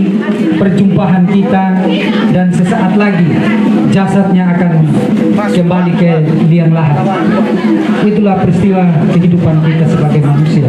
perjumpaan kita dan sesaat lagi jasadnya akan kembali ke liang lahat. Itulah peristiwa kehidupan kita sebagai manusia.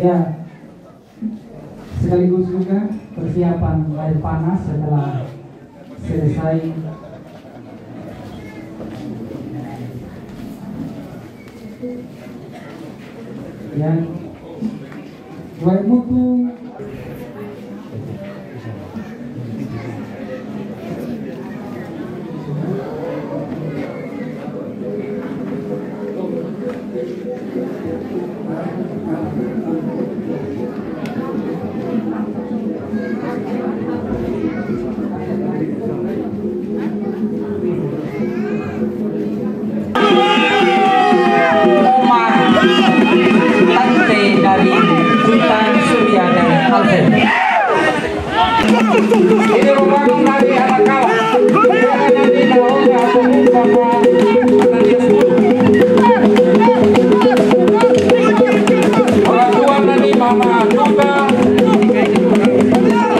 Ya, sekaligus juga persiapan air panas setelah selesai. Ya, buat mutu. Dari Sultan Surya dan Alfred. Ini rombongan dari anak kalah. Orang tua dari Mama Duta.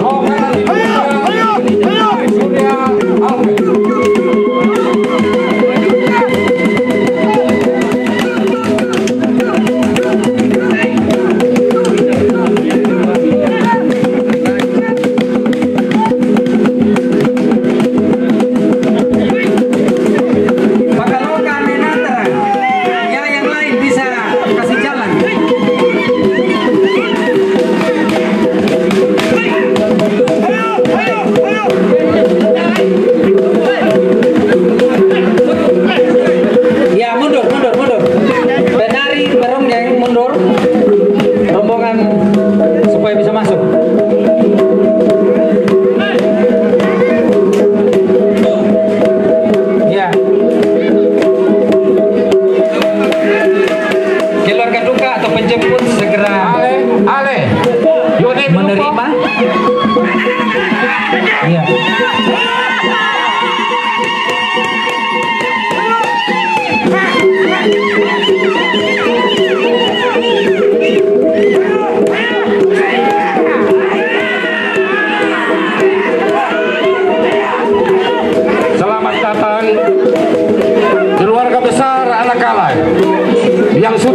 Rombongan dari Surya Alfred.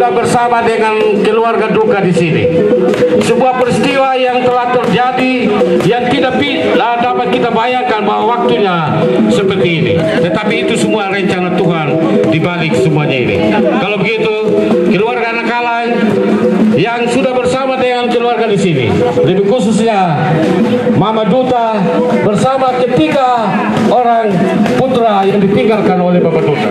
Bersama dengan keluarga duka di sini, sebuah peristiwa yang telah terjadi yang tidak dapat kita bayangkan bahwa waktunya seperti ini. Tetapi itu semua rencana Tuhan di balik semuanya ini. Kalau begitu, keluarga anak Kalang yang sudah bersama dengan keluarga di sini, lebih khususnya Mama Duta bersama ketiga orang putra yang ditinggalkan oleh Bapak Duta.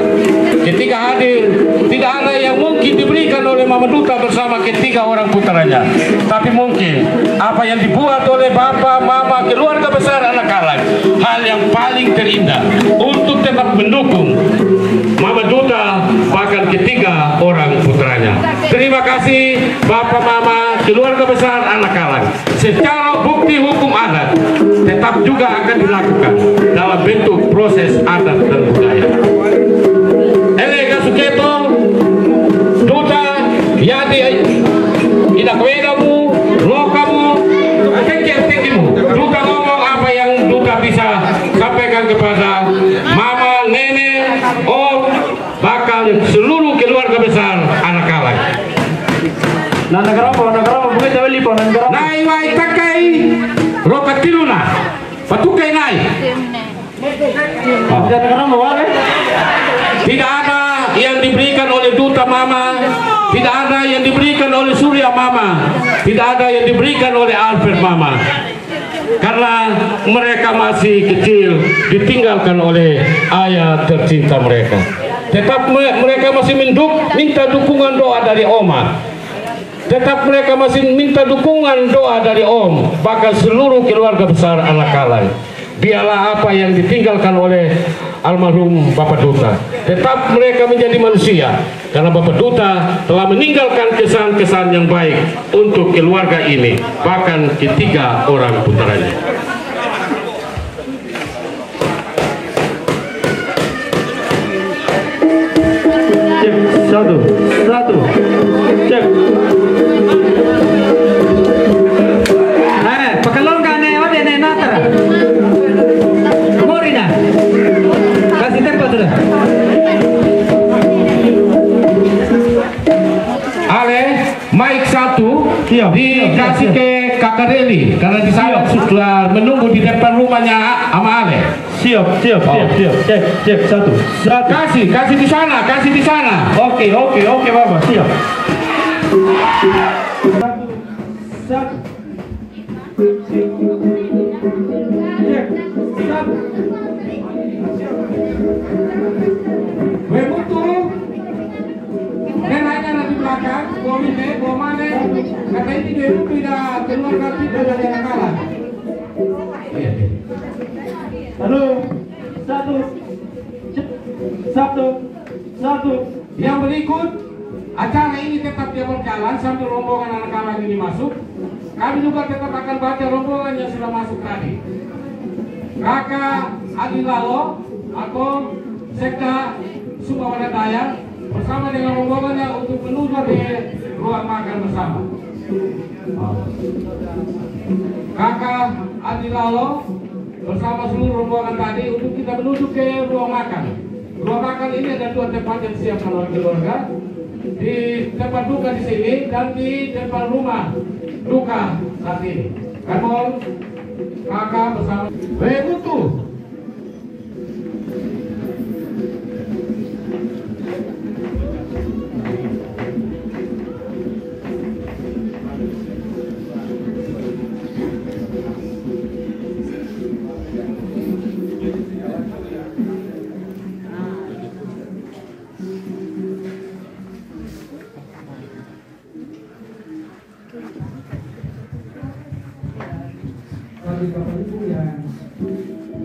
Ketika hadir, tidak ada yang mungkin diberikan oleh Mama Duta bersama ketiga orang putranya. Tapi mungkin apa yang dibuat oleh Bapak, Mama, keluarga besar anak Kalang, hal yang paling terindah untuk tetap mendukung Mama Duta bahkan ketiga orang putranya. Terima kasih Bapak, Mama, keluarga besar anak Kalang. Secara bukti hukum adat tetap juga akan dilakukan dalam bentuk proses adat dan budaya. Elega Suketo, Duta, Yadi, Inakwedamu, Lokamu, Tekimu. Duta ngomong apa yang Duta bisa sampaikan kepada Mama, Nenek, Om, bahkan seluruh keluarga besar anak Kalang. Negara bukan jawab lipo negara. Nai wai takai rokatiluna, patukai nai. Tidak ada yang diberikan oleh duta mama, tidak ada yang diberikan oleh Surya mama, tidak ada yang diberikan oleh Alfred mama. Karena mereka masih kecil, ditinggalkan oleh ayah tercinta mereka. Tetap mereka masih minta dukungan doa dari Oma. Tetap mereka masih minta dukungan doa dari Om, bahkan seluruh keluarga besar anak Kalai. Biarlah apa yang ditinggalkan oleh almarhum Bapak Duta, tetap mereka menjadi manusia, karena Bapak Duta telah meninggalkan kesan-kesan yang baik untuk keluarga ini, bahkan ketiga orang putranya. Satu, cek. Pakalon ka na yun, yan ay natara. Mori na. Kasih tempo sudah. Ale, mic 1 dikasih ke Kakak Deli, karena di sana sudah menunggu di depan rumahnya sama Ale. Siap. Cek. Satu. Kasih di sana, Oke, Bapak, siap. Satu. Cek. Satu. Bebutu, nenanya di belakang, bawa mana? Kata ini Bebutu tidak keluar kaki dari anak kalah. Halo. Satu. Yang berikut, acara ini tetap dia berjalan sambil rombongan anak kalah ini masuk. Kami juga tetap akan baca rombongan yang sudah masuk tadi. Kakak Adi Lalo atau Sekda Sumawadaya bersama dengan rombongannya untuk menuju di ruang makan bersama. Kakak Adi Lalo bersama seluruh rombongan tadi untuk kita menuju ke ruang makan. Ruang makan ini ada 2 tempat yang disiapkan oleh keluarga. Di tempat duka di sini dan di depan rumah duka saat ini. Kamon, kakak bersama Bebutu. Bagi Bapak Ibu yang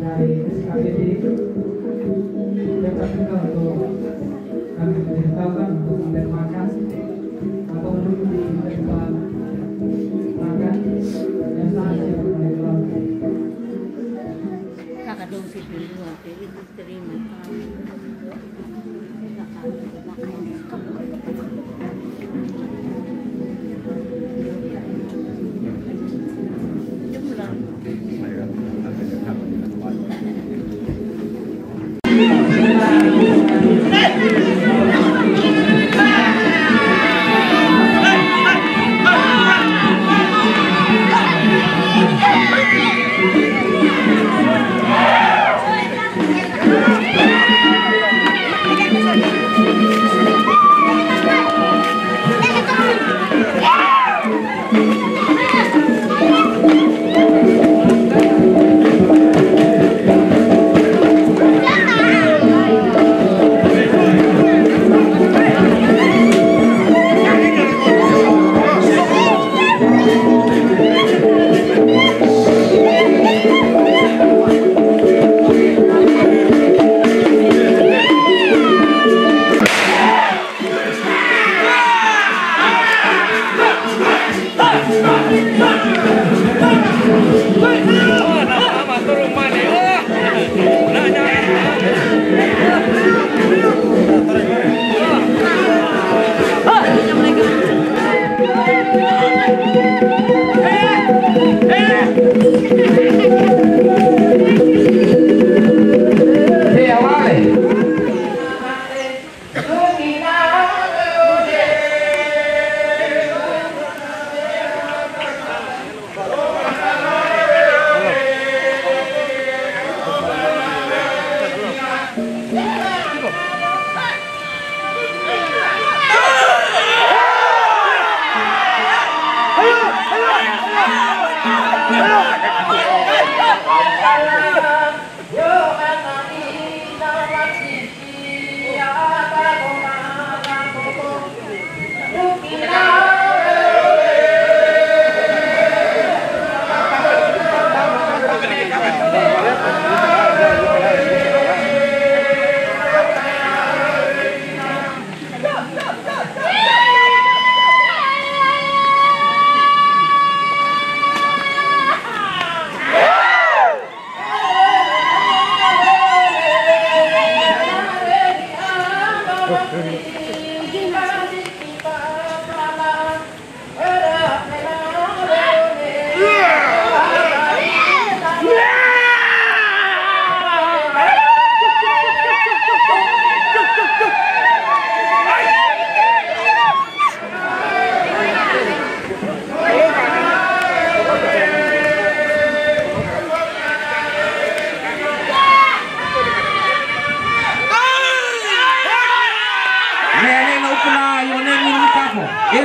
dari SKBD tetap juga untuk kami memberitahukan untuk ambil makan atau duduk di tempat makan yang sangat siap oleh keluarga. Kakak dong sih dulu, itu terima.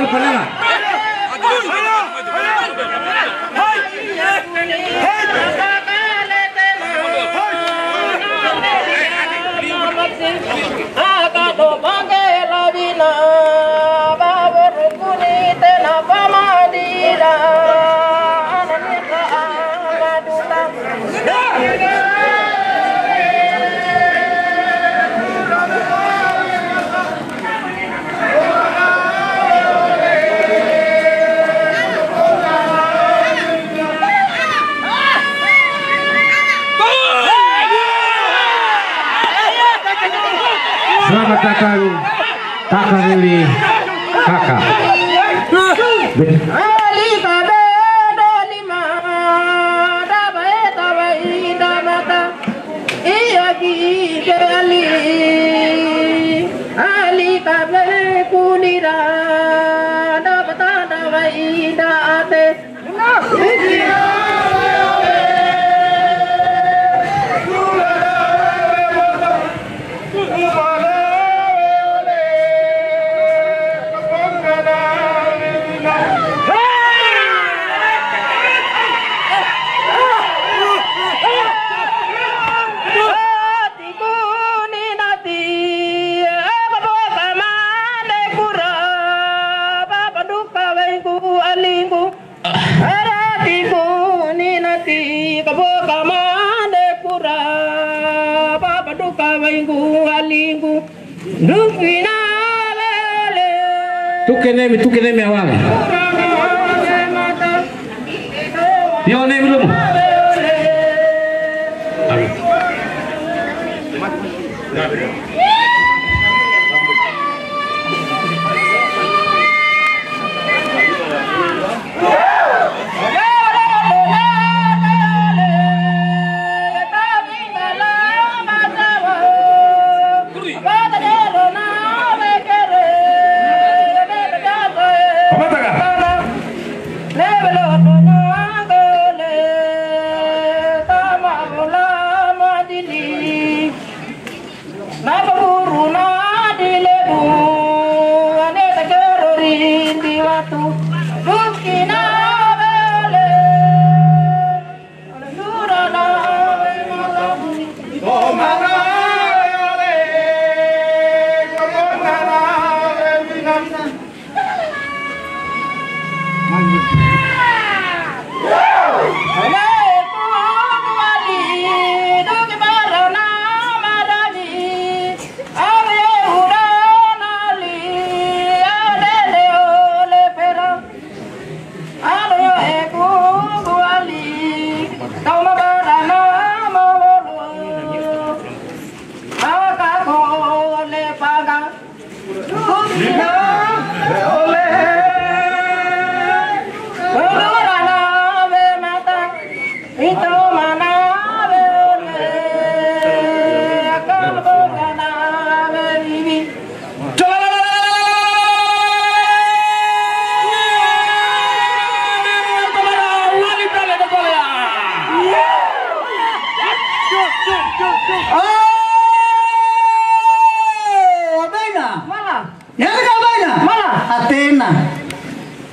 palela. Selamat datang kakak Lili, kakak. Tuke nemi awal. Yo nemi belum.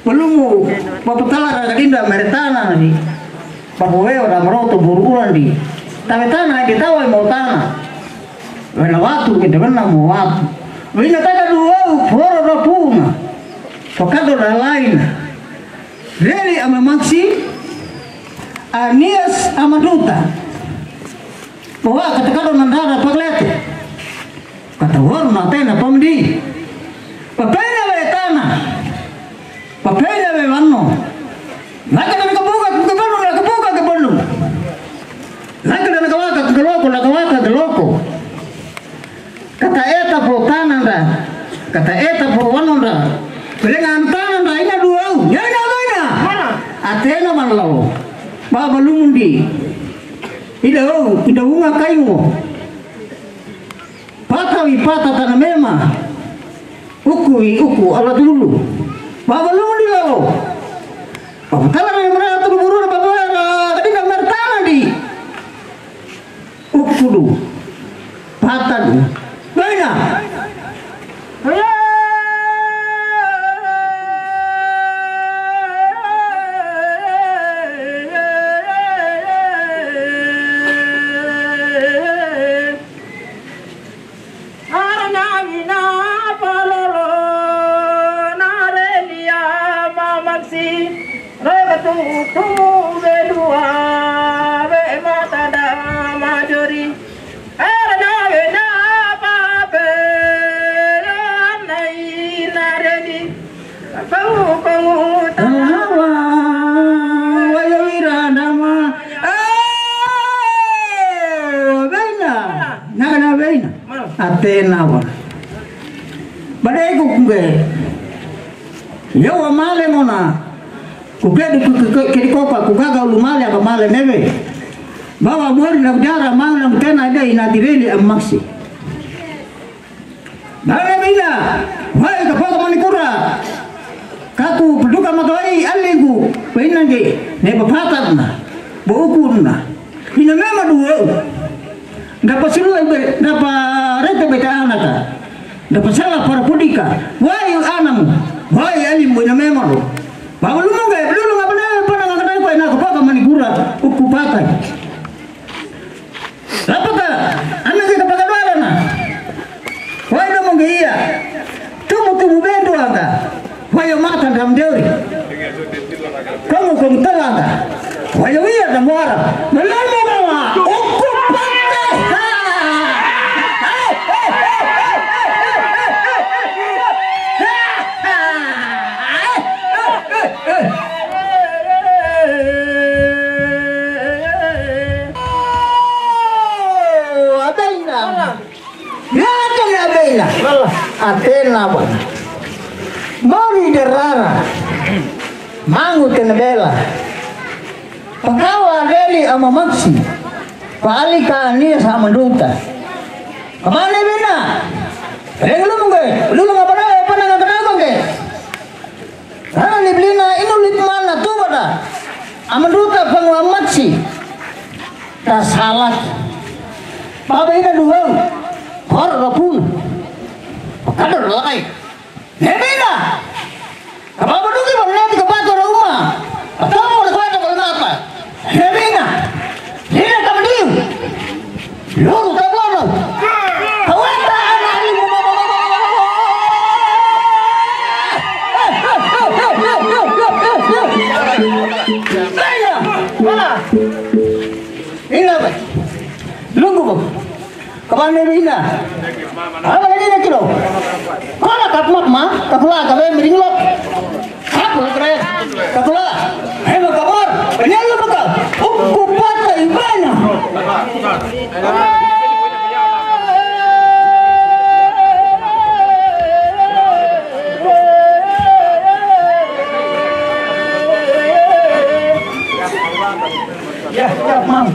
Belum papatala kadinda meretana ni papoe ora meroto buruan di tapi tanah di tahu mau tanah wala watu ke dewana mau watu wina taka dua foro rapuna fakado la lain reli ama maxi anias ama duta bahwa katakado nandara paglete kata warna tena pamdi papena le tanah papenya we wanno nakana nakabuka ke bolu nakana nakawaka ke loko kata eta po tananda kata eta po wanonda belengan tananda ina duau yana mana atena manlaw baba lumundi ida unga kayu pata wipata tanamema uku ala dulu baba lumundi lao baba tala mereka tu buru baba tadi kamar tanah di uku dulu patan mana Nakana beina. Atena wa. Badai ku kunge. Yo wa male mona. Kukedu kikopa kukaga ulumale apa male nebe. Bawa bori na kujara mana mtena ada inadireli amaksi. Nana beina. Wai kapaka manikura. Kaku peduka matoi aligu. Beina ge. Neba patatna. Bukuna. Ina mema dua. Dapat siluan dapat rete beta anaka. Dapat salah para pudika. Wai anam. Wai alim ina mema do. Bawa lumu ge, belum apa nak kau ina kapaka manikura uku pakai. Apakah anak kita pakai dua na? Wai lumu ge iya. Tumu bendo anga. Wai mata dalam deuri. Kamu telaga. Wai iya dalam muara. Melamu mama. Uku pakai. Atena bwana. Mari derara. Mangu tenebela. Pakawa reli ama maksi. Palika ni sama duta. Kemana bina? Lu mungkin. Lu ngapa nak ke? Karena ni belina inulit mana tu pada. Amanduta pangwa maksi. Tak salah. Papa ini dua. Horor pun. Kadar lagi. Nebina. Apa berdua bang nanti ke batu rumah. Atau mau ke batu apa? Nebina. Ini kamu diam. Lalu tak lalu. Kawan tak anak ini. Saya. Mana? Ini apa? Lunggu bang. Kapan Nebina? Apa lagi nak kilo? Kalau kapmak mah, kapula kabe meringlok. Kapula keren, kapula. Hei kabar, penyelu bekal. Kupat ibana. Ya, mam.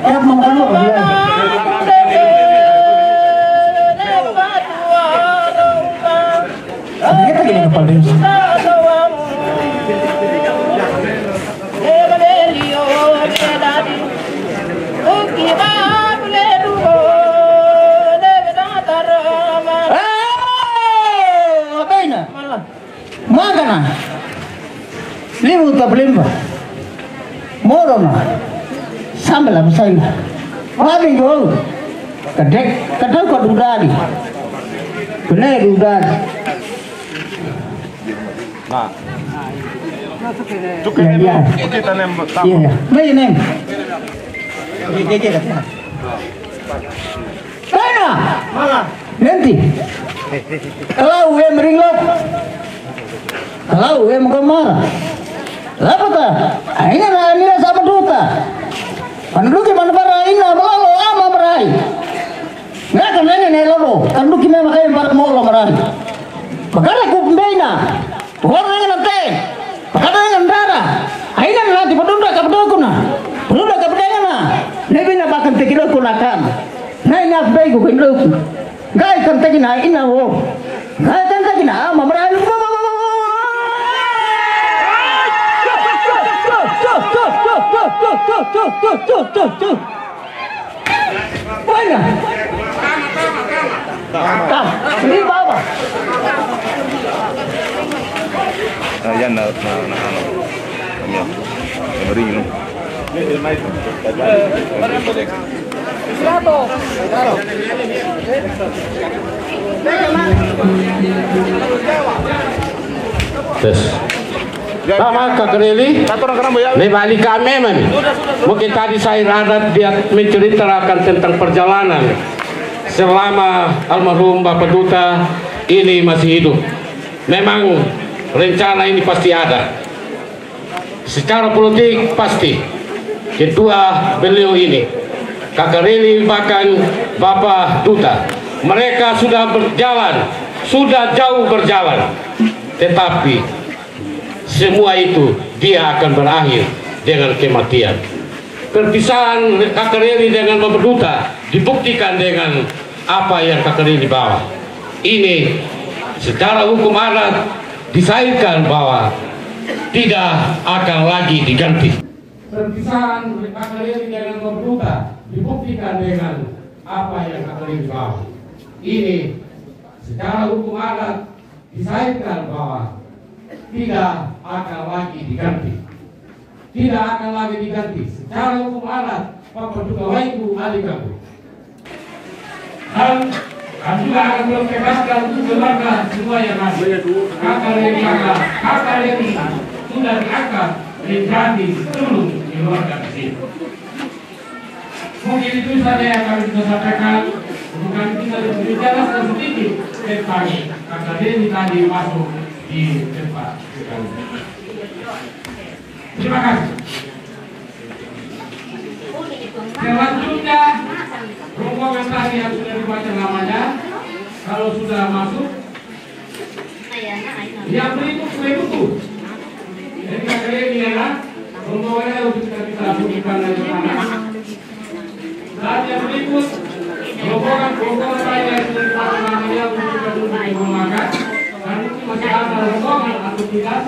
Ya, mam kamu. Kita gini kepala ini. Makana, limu tak belimba, morona, sambil apa saya, habis dulu, kadang kau dudari, benar dudari. Nah. Iya. Kita nembak. Iya. Baik neng. Mana? Mana? Nanti. Kalau gue meringlok, kalau gue mau marah, apa tak? Akhirnya nanya sama duta. Panduki mana para ina malu ama merai. Nggak kan nanya nih lo, panduki memang kayak para mau merai. Bagara kumbena. Orang yang nanti, kata yang darah, akhirnya nanti berdua kebetulan, berdua kebetulan, nabi nak bahkan tekilo kunakan, naik nak baik kukendu, gay kan tekina ina wo, gay kan tekina, mamrai lu, mana? Tak, ini bapa. Yan na kami ring no. Tes. Tama kakreli. Nih balik kami man. Mungkin tadi saya radat dia menceritakan tentang perjalanan selama almarhum Bapak Duta ini masih hidup. Memang rencana ini pasti ada. Secara politik pasti. Kedua beliau ini Kakak Reni bahkan Bapak Duta. Mereka sudah berjalan, sudah jauh berjalan. Tetapi semua itu dia akan berakhir dengan kematian. Perpisahan Kakak Reni dengan Bapak Duta dibuktikan dengan apa yang Kakak Reni bawa. Ini secara hukum adat disahkan bahwa tidak akan lagi diganti. Perpisahan Kakak Reni dengan Bapak Duta dibuktikan dengan apa yang Kakak Reni bawa. Ini secara hukum adat disahkan bahwa tidak akan lagi diganti. Tidak akan lagi diganti. Secara hukum adat Bapak Duta Waiku Adikaku. Dan juga akan membebaskan keluarga semua yang ada. Kakak Reni sudah diangkat menjadi sulung keluarga di sini. Mungkin itu saja yang kami bisa sampaikan. Bukan kita berbicara sedikit tentang Kakak Reni tadi masuk di tempat kami. Terima kasih. Selanjutnya rombongan tadi yang sudah dibaca namanya, kalau sudah masuk, yang berikut buku. Jadi Kakak Reni ya, rombongannya untuk kita bunyikan dari mana. Dan yang berikut rombongan tadi yang sudah dibaca namanya untuk kita bunyikan. Dan itu masih ada rombongan atau tidak.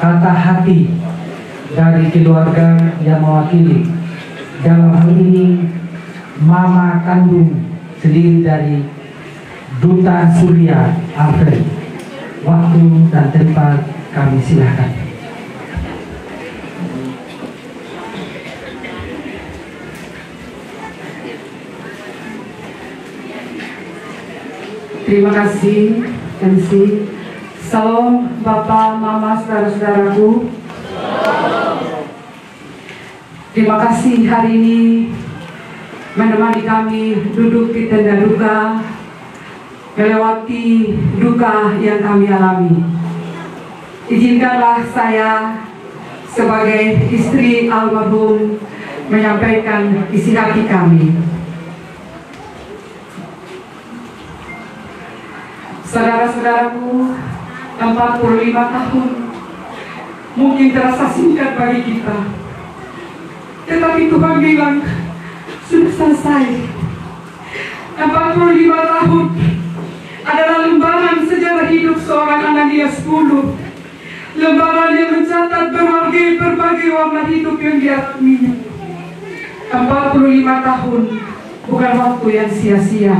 Kata hati dari keluarga yang mewakili, dalam hal ini mama kandung sendiri dari Duta Surya Alfred. Waktu dan tempat kami silakan. Terima kasih MC. Salam Bapak, Mama, saudara-saudaraku. Terima kasih hari ini menemani kami duduk di tenda duka, melewati duka yang kami alami. Izinkanlah saya sebagai istri almarhum menyampaikan isi hati kami. Saudara-saudaraku, 45 tahun mungkin terasa singkat bagi kita, tetapi Tuhan bilang sudah selesai. 45 tahun adalah lembaran sejarah hidup seorang Anania 10. Lembaran yang mencatat berbagai warna hidup yang dialaminya. 45 tahun bukan waktu yang sia-sia,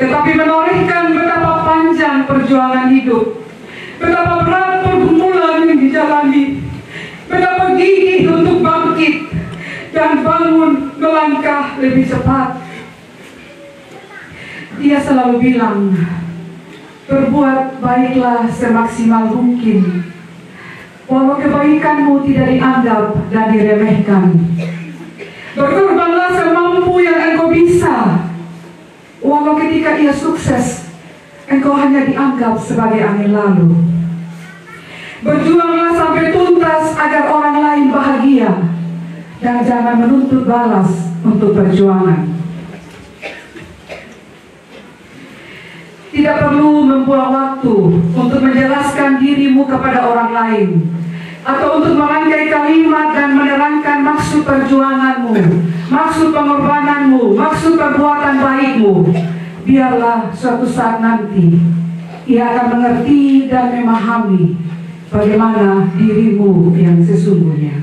tetapi menorehkan betapa panjang perjuangan hidup, betapa berat pergumulan yang dijalani, betapa gigih untuk bangkit dan bangun melangkah lebih cepat. Dia selalu bilang, berbuat baiklah semaksimal mungkin, walau kebaikanmu tidak dianggap dan diremehkan. Berkorbanlah semampu yang engkau bisa, walau ketika ia sukses, engkau hanya dianggap sebagai angin lalu. Berjuanglah sampai tuntas agar orang lain bahagia, dan jangan menuntut balas untuk perjuangan. Tidak perlu membuang waktu untuk menjelaskan dirimu kepada orang lain, atau untuk merangkai kalimat dan menerangkan maksud perjuanganmu, maksud pengorbananmu, maksud perbuatan baikmu. Biarlah suatu saat nanti ia akan mengerti dan memahami bagaimana dirimu yang sesungguhnya.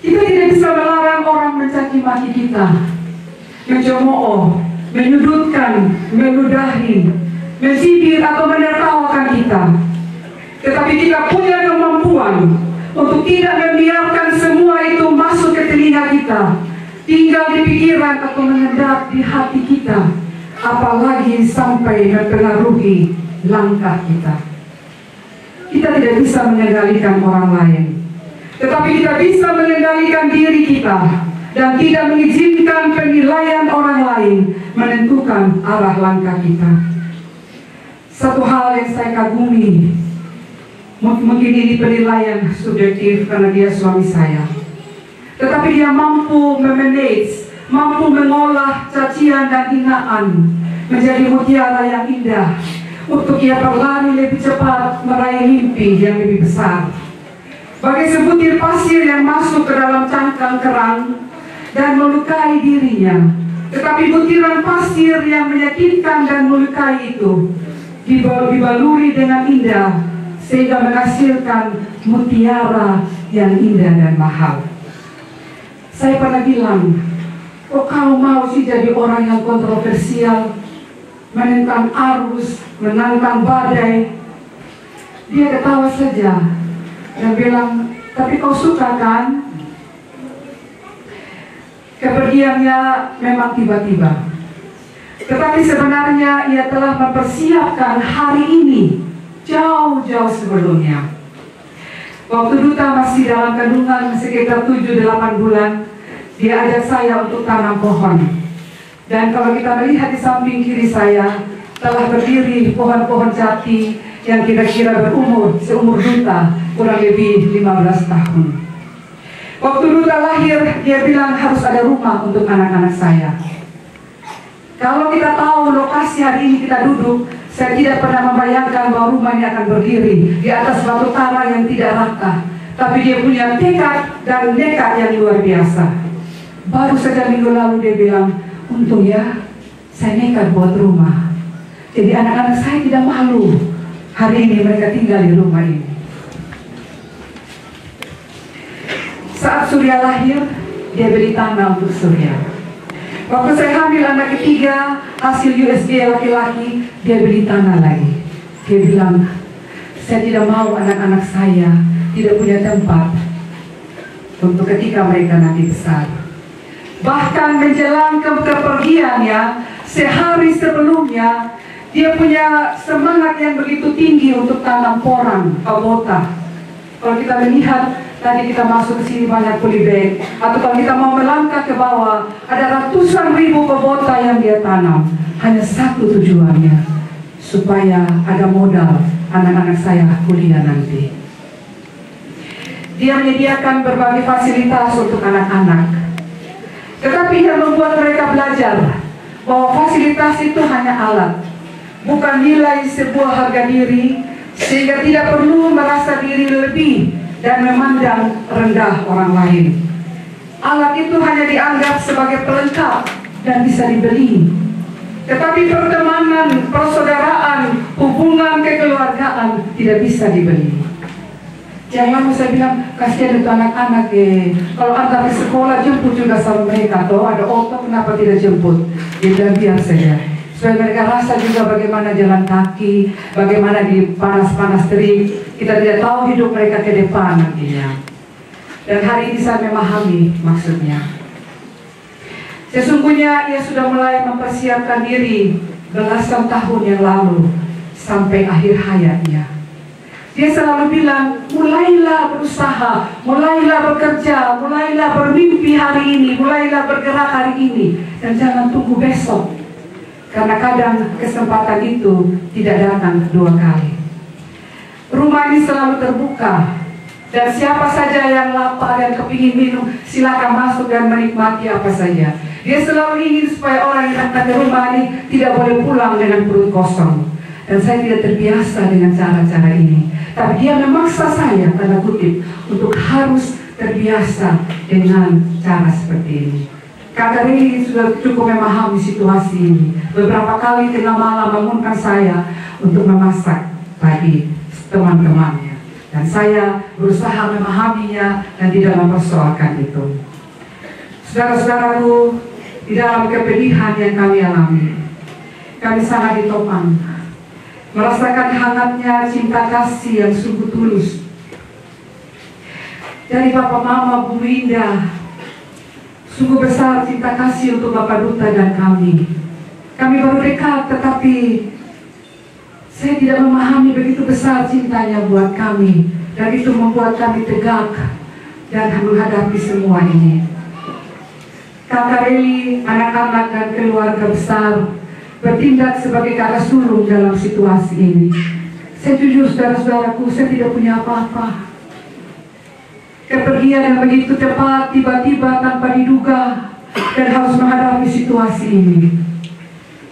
Kita tidak bisa melarang orang mencaci maki kita, mencemooh, menyudutkan, meludahi, mensindir atau menertawakan kita. Tetapi kita punya kemampuan untuk tidak membiarkan semua itu masuk ke telinga kita, tinggal di pikiran atau mengendap di hati kita, apalagi sampai mempengaruhi langkah kita. Kita tidak bisa mengendalikan orang lain, Tetapi kita bisa mengendalikan diri kita dan tidak mengizinkan penilaian orang lain menentukan arah langkah kita. Satu hal yang saya kagumi, mungkin ini penilaian subjektif karena dia suami saya, tetapi dia mampu memanage, mampu mengolah cacian dan hinaan menjadi mutiara yang indah untuk ia berlari lebih cepat meraih mimpi yang lebih besar. Bagai sebutir pasir yang masuk ke dalam cangkang kerang dan melukai dirinya, tetapi butiran pasir yang menyakitkan dan melukai itu dibaluri dengan indah sehingga menghasilkan mutiara yang indah dan mahal. Saya pernah bilang, kok kau mau sih jadi orang yang kontroversial, menentang arus, menantang badai? Dia ketawa saja dan bilang, tapi kau suka kan? Kepergiannya memang tiba-tiba, tetapi sebenarnya ia telah mempersiapkan hari ini jauh-jauh sebelumnya. Waktu duta masih dalam kandungan sekitar 7-8 bulan, dia ajak saya untuk tanam pohon. Dan kalau kita melihat di samping kiri saya, telah berdiri pohon-pohon jati yang kira-kira berumur seumur duta, kurang lebih 15 tahun. Waktu duta lahir, dia bilang harus ada rumah untuk anak-anak saya. Kalau kita tahu lokasi hari ini kita duduk, saya tidak pernah membayangkan bahwa rumah ini akan berdiri di atas batu karang yang tidak rata. Tapi dia punya tekad dan nekat yang luar biasa. Baru saja minggu lalu dia bilang, untung ya, saya nekat buat rumah. Jadi anak-anak saya tidak malu. Hari ini mereka tinggal di rumah ini. Saat Surya lahir, dia beli tanah untuk Surya. Waktu saya hamil anak ketiga, hasil USG laki-laki, dia beli tanah lagi. Dia bilang, saya tidak mau anak-anak saya tidak punya tempat untuk ketika mereka nanti besar. Bahkan menjelang kepergiannya, sehari sebelumnya, dia punya semangat yang begitu tinggi untuk tanam porang, kabota. Kalau kita melihat, tadi kita masuk ke sini banyak polybag, atau kalau kita mau melangkah ke bawah, ada ratusan ribu kabota yang dia tanam. Hanya satu tujuannya, supaya ada modal anak-anak saya kuliah nanti. Dia menyediakan berbagai fasilitas untuk anak-anak. Tetapi yang membuat mereka belajar bahwa fasilitas itu hanya alat, bukan nilai sebuah harga diri, sehingga tidak perlu merasa diri lebih dan memandang rendah orang lain. Alat itu hanya dianggap sebagai pelengkap dan bisa dibeli. Tetapi pertemanan, persaudaraan, hubungan kekeluargaan tidak bisa dibeli. Jangan lalu saya bilang, kasihan itu anak-anak kalau antar ke sekolah jemput juga sama mereka. Atau ada otot, kenapa tidak jemput? Dia bilang biar saja, supaya mereka rasa juga bagaimana jalan kaki, bagaimana di panas-panas terik. Kita tidak tahu hidup mereka ke depan nantinya. Dan hari ini saya memahami maksudnya. Sesungguhnya ia sudah mulai mempersiapkan diri belasan tahun yang lalu sampai akhir hayatnya. Dia selalu bilang, mulailah berusaha, mulailah bekerja, mulailah bermimpi hari ini, mulailah bergerak hari ini, dan jangan tunggu besok. Karena kadang kesempatan itu tidak datang kedua kali. Rumah ini selalu terbuka, dan siapa saja yang lapar dan kepingin minum, silakan masuk dan menikmati apa saja. Dia selalu ingin supaya orang yang datang ke rumah ini tidak boleh pulang dengan perut kosong. Dan saya tidak terbiasa dengan cara-cara ini. Tapi dia memaksa saya, tanda kutip, untuk harus terbiasa dengan cara seperti ini. Kakak Rili sudah cukup memahami situasi ini. Beberapa kali tengah malam bangunkan saya untuk memasak bagi teman-temannya. Dan saya berusaha memahaminya dan tidak mempersoalkan itu. Saudara-saudaraku, di dalam kepedihan yang kami alami, kami sangat ditopang, merasakan hangatnya cinta kasih yang sungguh tulus dari Bapak Mama Bu Indah. Sungguh besar cinta kasih untuk Bapak Duta dan kami. Kami baru dekat, tetapi saya tidak memahami begitu besar cintanya buat kami. Dan itu membuat kami tegak, dan menghadapi semua ini. Kakak Reli, anak-anak dan keluarga besar bertindak sebagai kakak sulung dalam situasi ini. Saya jujur saudara-saudaraku, saya tidak punya apa-apa. Kepergian yang begitu cepat, tiba-tiba tanpa diduga, dan harus menghadapi situasi ini.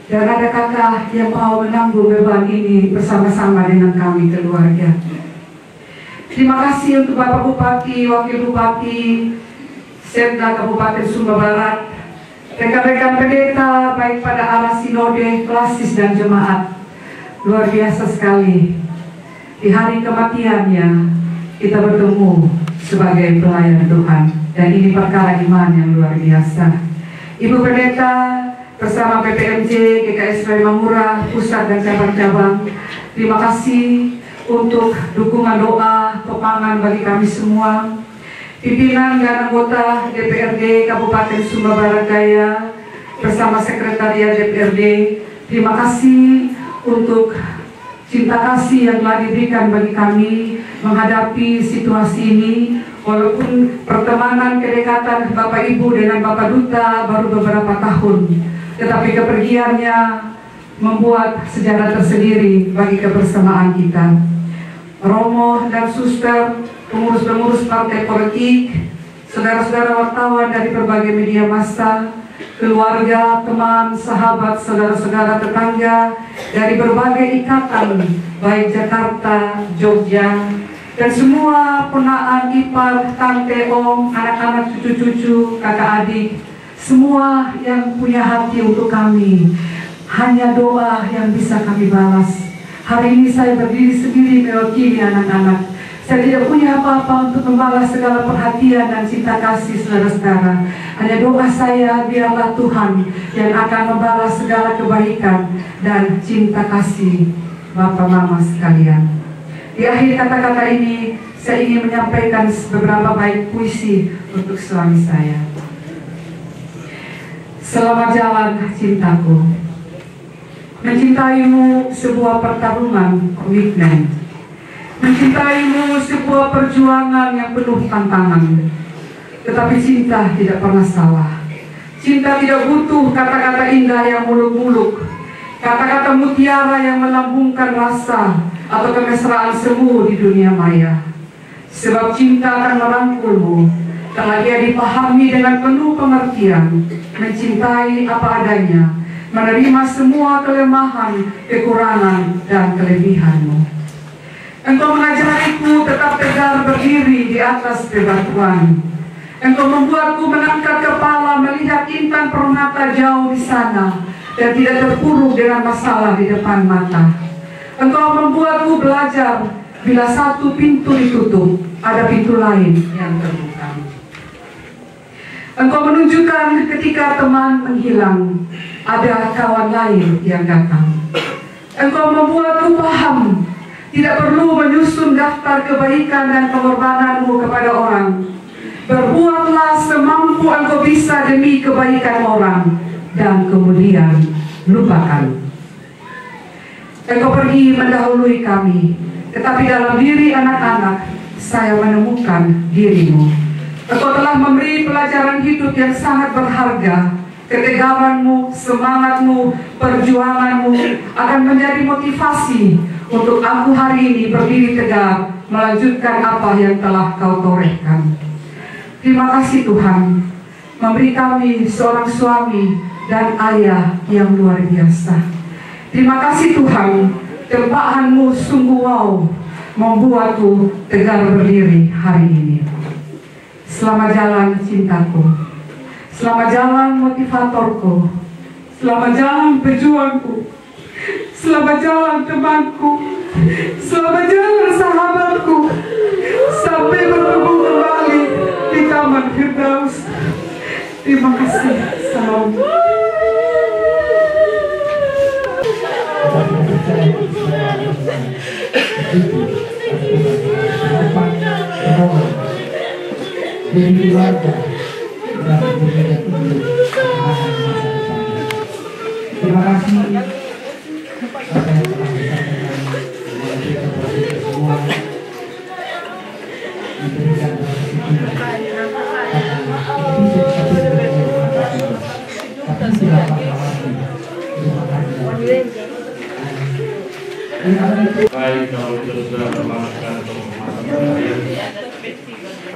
Dan ada kakak yang mau menanggung beban ini bersama-sama dengan kami keluarga. Terima kasih untuk Bapak Bupati, Wakil Bupati, Setda Kabupaten Sumba Barat, rekan-rekan pendeta baik pada arah sinode, klasis dan jemaat. Luar biasa sekali. Di hari kematiannya kita bertemu sebagai pelayan Tuhan, dan ini perkara iman yang luar biasa. Ibu pendeta bersama PPMJ, GKS Mamura, pusat dan cabang-cabang, terima kasih untuk dukungan doa, topangan bagi kami semua. Pimpinan dan anggota DPRD Kabupaten Sumba Barat Daya bersama Sekretariat DPRD, terima kasih untuk cinta kasih yang telah diberikan bagi kami menghadapi situasi ini. Walaupun pertemanan kedekatan Bapak Ibu dengan Bapak Duta baru beberapa tahun, tetapi kepergiannya membuat sejarah tersendiri bagi kebersamaan kita. Romo dan suster, pengurus-pengurus partai politik, saudara-saudara wartawan dari berbagai media massa, keluarga, teman, sahabat, saudara-saudara tetangga dari berbagai ikatan, baik Jakarta, Jogja, dan semua ponaan, ipar, tante, om, anak-anak, cucu-cucu, kakak adik, semua yang punya hati untuk kami. Hanya doa yang bisa kami balas. Hari ini saya berdiri sendiri mewakili anak-anak. Saya tidak punya apa-apa untuk membalas segala perhatian dan cinta kasih saudara-saudara. Hanya doa saya, biarlah Tuhan yang akan membalas segala kebaikan dan cinta kasih Bapak Mama sekalian. Di akhir kata-kata ini, saya ingin menyampaikan beberapa bait puisi untuk suami saya. Selamat jalan cintaku. Mencintaimu sebuah pertarungan, komitmen. Mencintaimu sebuah perjuangan yang penuh tantangan. Tetapi cinta tidak pernah salah. Cinta tidak butuh kata-kata indah yang muluk-muluk, kata-kata mutiara yang melambungkan rasa atau kemesraan semu di dunia maya. Sebab cinta akan merangkulmu, telah dia dipahami dengan penuh pengertian, mencintai apa adanya, menerima semua kelemahan, kekurangan, dan kelebihanmu. Engkau mengajariku tetap tegar berdiri di atas bebatuan. Engkau membuatku mengangkat kepala melihat intan permata jauh di sana dan tidak terpuruk dengan masalah di depan mata. Engkau membuatku belajar bila satu pintu ditutup, ada pintu lain yang terbuka. Engkau menunjukkan ketika teman menghilang, ada kawan lain yang datang. Engkau membuatku paham, tidak perlu menyusun daftar kebaikan dan pengorbananmu kepada orang. Berbuatlah semampu engkau bisa demi kebaikan orang, dan kemudian lupakan. Engkau pergi mendahului kami, tetapi dalam diri anak-anak saya menemukan dirimu. Engkau telah memberi pelajaran hidup yang sangat berharga. Ketegaranmu, semangatmu, perjuanganmu akan menjadi motivasi untuk aku hari ini berdiri tegak melanjutkan apa yang telah kau torehkan. Terima kasih Tuhan, memberi kami seorang suami dan ayah yang luar biasa. Terima kasih Tuhan, tempahanmu sungguh wow, membuatku tegar berdiri hari ini. Selamat jalan cintaku, selamat jalan motivatorku, selamat jalan pejuangku, selamat jalan temanku, selamat jalan sahabatku, sampai bertemu kembali di Taman Firdaus. Terima kasih. Salam. Dari keluarga dan berbeda untuk kemahangan masa depan. Terima kasih apa yang telah disampaikan oleh kita semua, diberikan Baik, kalau itu sudah berlangsung untuk masa terakhir,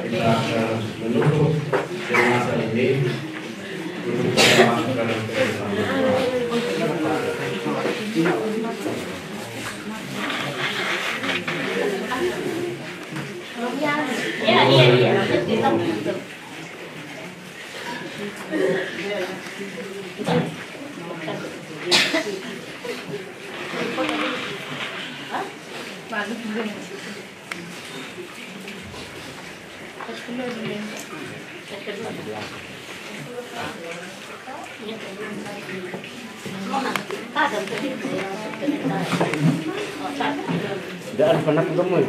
kita akan menutup jenazah ini untuk kita masukkan ke dalam Daan panak gemoy.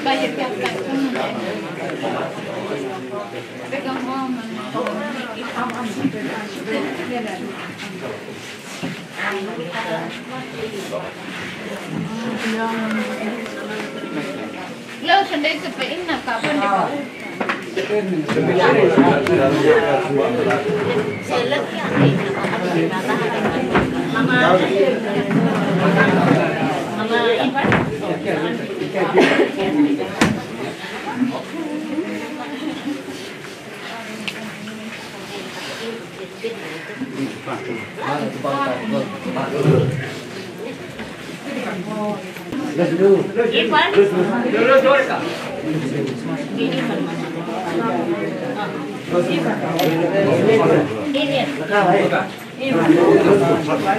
Bayar siapa? Pegang mama. Lo sendiri sepein nak kapan dia?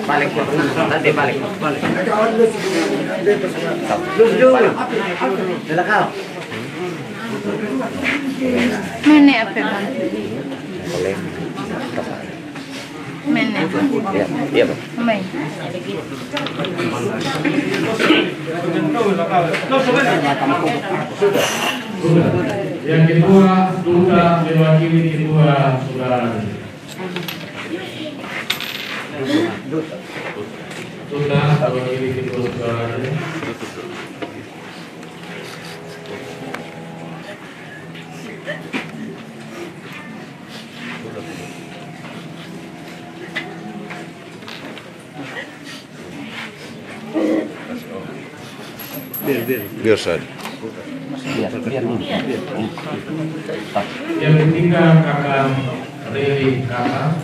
Balik nanti balik. Mana apa bang? Mana? Iya, Pak. Main. yang kedua sudah mewakili kedua saudara. Sudah mewakili kedua saudara. Biar saja. Yang ketiga kakak Riri kakak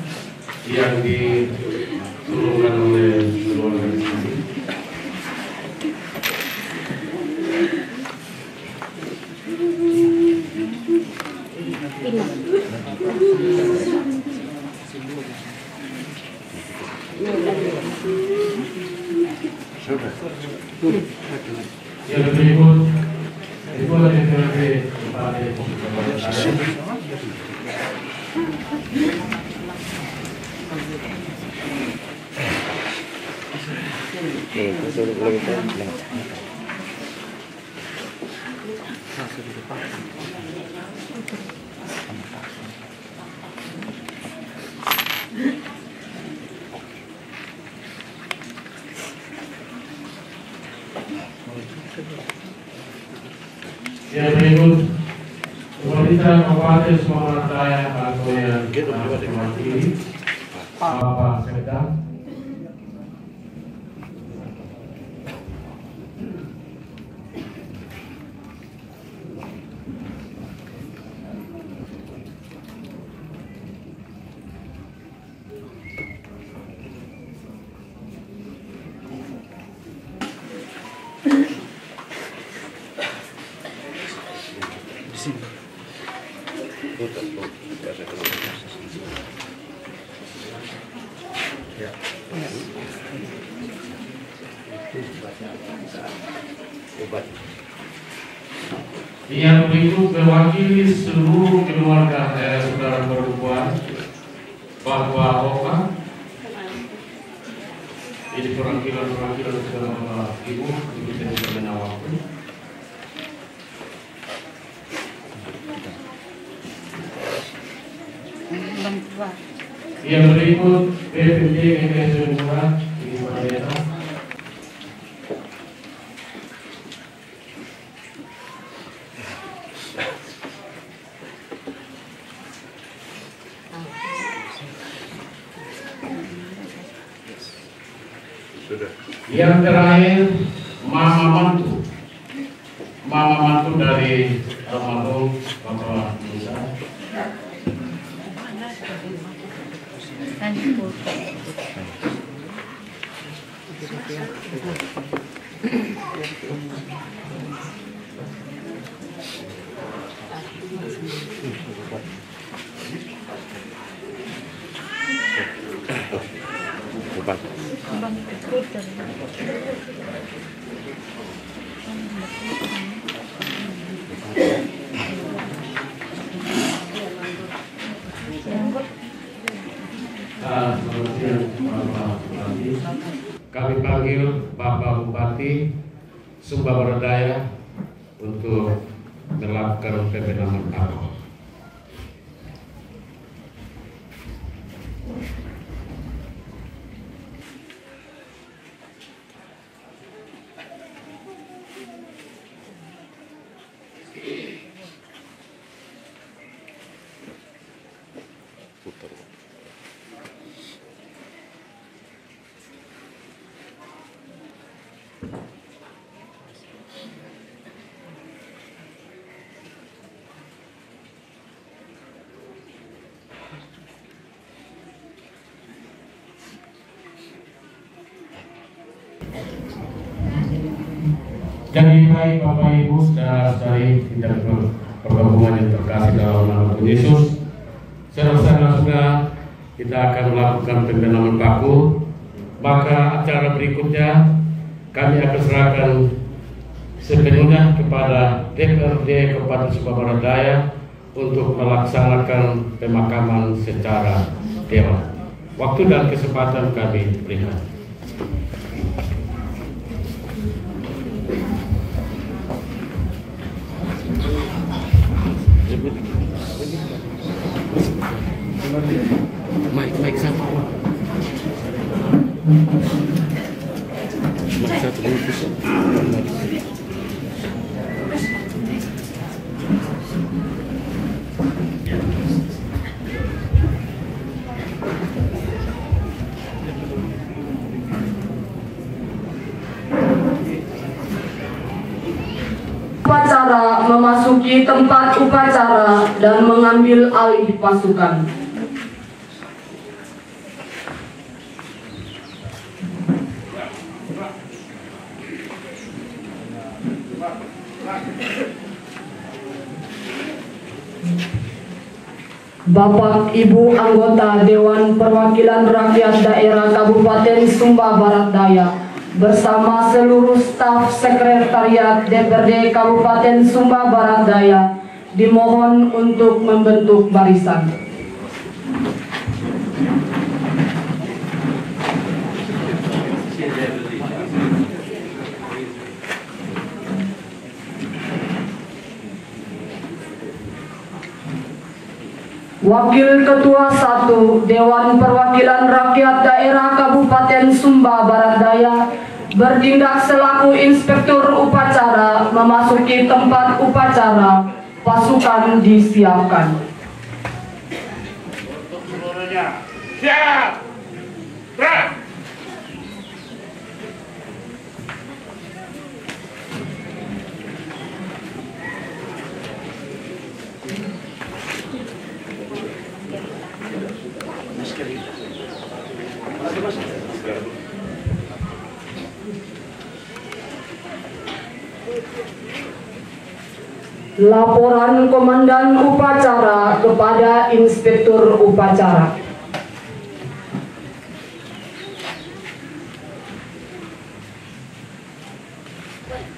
yang diturunkan oleh keluarga sendiri. Yang berikut itu adalah DPRD Bupati yang berikut Wanita Kabupaten Sumatera Raya atau yang mewakili Bapak Sekda. Yang berikut mewakili seluruh keluarga saudara perempuan bahwa Oka ini perwakilan sama ibu kita bisa menawar. Yang berikut BPJ Indonesia Murah Ibu Pendeta. Yang terakhir, Mama Mantu dari almarhum Bapak Musa. Kami panggil Bapak Bupati Sumba Barat Daya untuk melakukan pembenahan Paku. Jadi baik Bapak Ibu saudara-saudari tidak pergabungan yang terkasih dalam nama Tuhan Yesus, secara kita akan melakukan pembenahan Paku. Maka acara berikutnya kami akan serahkan sepenuhnya kepada DPRD Kabupaten Sumba Barat Daya untuk melaksanakan pemakaman secara dewan. Waktu dan kesempatan kami berikan. Mike sama. Mike satu bungkus. Upacara memasuki tempat upacara dan mengambil alih pasukan. Bapak Ibu anggota Dewan Perwakilan Rakyat Daerah Kabupaten Sumba Barat Daya bersama seluruh staf sekretariat DPRD Kabupaten Sumba Barat Daya dimohon untuk membentuk barisan. Wakil Ketua 1 Dewan Perwakilan Rakyat Daerah Kabupaten Sumba Barat Daya bertindak selaku inspektur upacara memasuki tempat upacara. Pasukan disiapkan. Untuk seluruhnya, siap! Gerak! Laporan Komandan Upacara kepada Inspektur Upacara.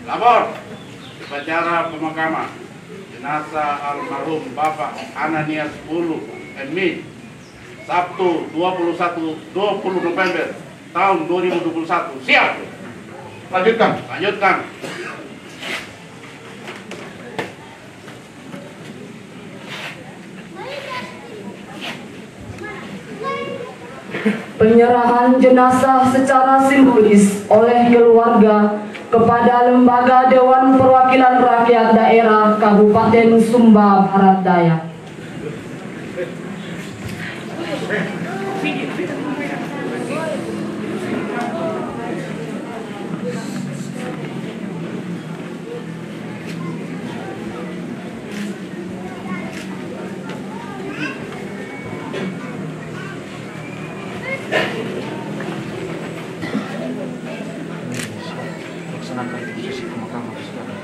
Lapor upacara pemakaman jenazah almarhum Bapak Ananias Ulu MI Sabtu 20 November tahun 2021. Siap. Lanjutkan. Penyerahan jenazah secara simbolis oleh keluarga kepada Lembaga Dewan Perwakilan Rakyat Daerah Kabupaten Sumba Barat Daya. melaksanakan prosesi pemakaman sekarang.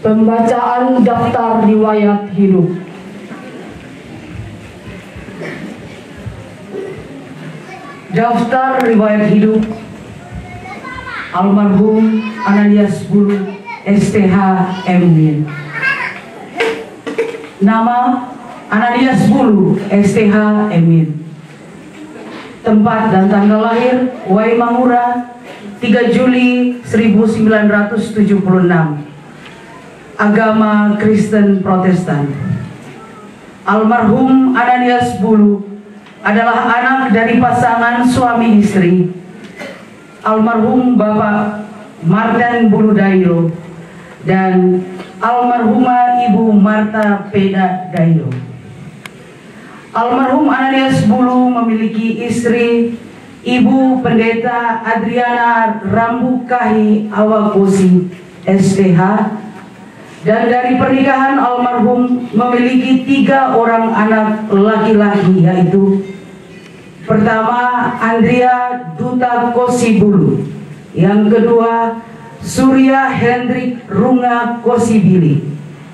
Pembacaan daftar riwayat hidup. Daftar riwayat hidup almarhum Ananias Bulu STH MN. Nama Ananias Bulu STH MN. Tempat dan tanggal lahir Waimangura 3 Juli 1976. Agama Kristen Protestan. Almarhum Ananias Bulu adalah anak dari pasangan suami istri almarhum Bapak Mardan Bulu Dairo dan almarhumah Ibu Marta Peda Dairo. Almarhum Ananias Bulu memiliki istri Ibu Pendeta Adriana Rambukahi Awakosi STH, dan dari pernikahan almarhum memiliki 3 orang anak laki-laki, yaitu pertama Andrea Duta Kosi Bulu, yang kedua Surya Hendrik Runga Kosibili,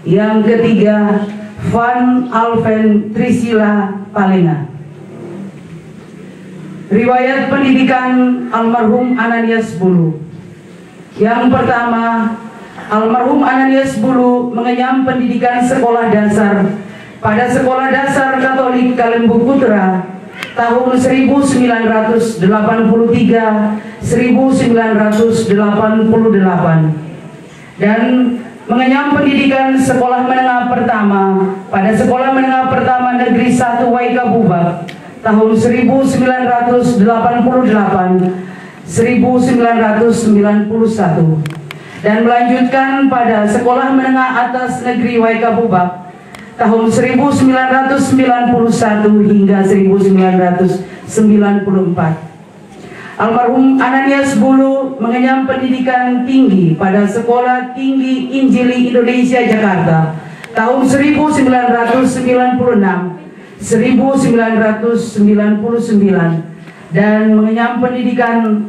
yang ketiga Van Alven Trisila Palena. Riwayat pendidikan almarhum Ananias Bulu. Yang pertama, almarhum Ananias Bulu mengenyam pendidikan sekolah dasar pada Sekolah Dasar Katolik Kalembu Putra tahun 1983 1988 dan mengenyam pendidikan sekolah menengah pertama pada Sekolah Menengah Pertama Negeri 1 Waikabubak tahun 1988 1991 dan melanjutkan pada Sekolah Menengah Atas Negeri Waikabubak tahun 1991 hingga 1994. Almarhum Ananias Bulu mengenyam pendidikan tinggi pada Sekolah Tinggi Injili Indonesia Jakarta tahun 1996 1999 dan mengenyam pendidikan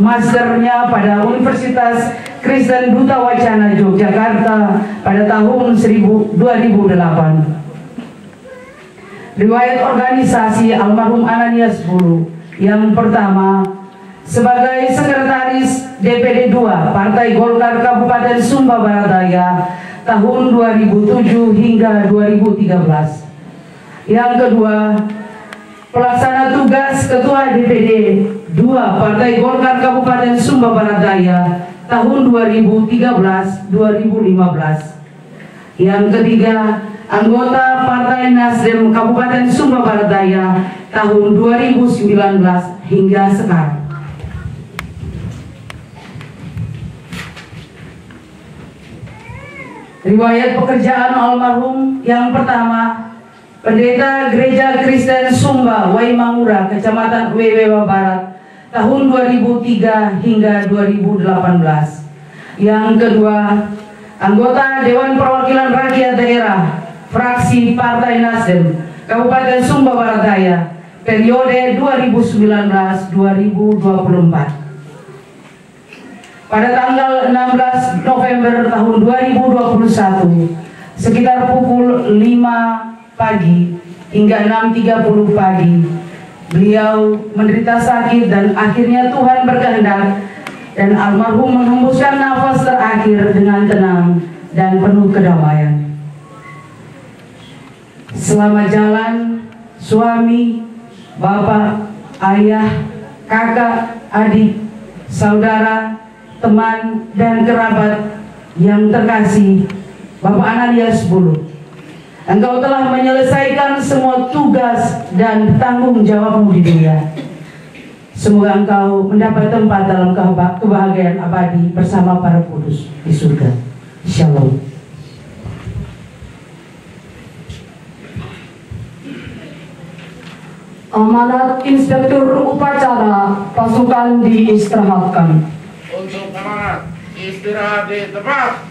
masternya pada Universitas Kristen Duta Wacana Yogyakarta pada tahun 2008. Riwayat organisasi almarhum Ananias Bulu. Yang pertama, sebagai Sekretaris DPD 2 Partai Golkar Kabupaten Sumba Barat Daya tahun 2007 hingga 2013. Yang kedua, pelaksana tugas Ketua DPD 2 Partai Golkar Kabupaten Sumba Barat Daya tahun 2013-2015. Yang ketiga, anggota Partai Nasdem Kabupaten Sumba Barat Daya tahun 2019 hingga sekarang. Riwayat pekerjaan almarhum. Yang pertama, Pendeta Gereja Kristen Sumba Waimangura, Kecamatan Wewewa Barat tahun 2003 hingga 2018. Yang kedua, anggota Dewan Perwakilan Rakyat Daerah fraksi Partai Nasdem Kabupaten Sumba Barat Daya periode 2019-2024. Pada tanggal 16 November tahun 2021 sekitar pukul 5 pagi hingga 6.30 pagi beliau menderita sakit dan akhirnya Tuhan berkehendak dan almarhum menghembuskan nafas terakhir dengan tenang dan penuh kedamaian. Selamat jalan suami, bapak, ayah, kakak, adik, saudara, teman, dan kerabat yang terkasih, Bapak Ananias Bulu. Engkau telah menyelesaikan semua tugas dan tanggung jawabmu di dunia. Semoga engkau mendapat tempat dalam kebahagiaan abadi bersama para kudus di surga. Shalom. Amanat Inspektur Upacara pasukan diistirahatkan. Untuk amanat istirahat di tempat.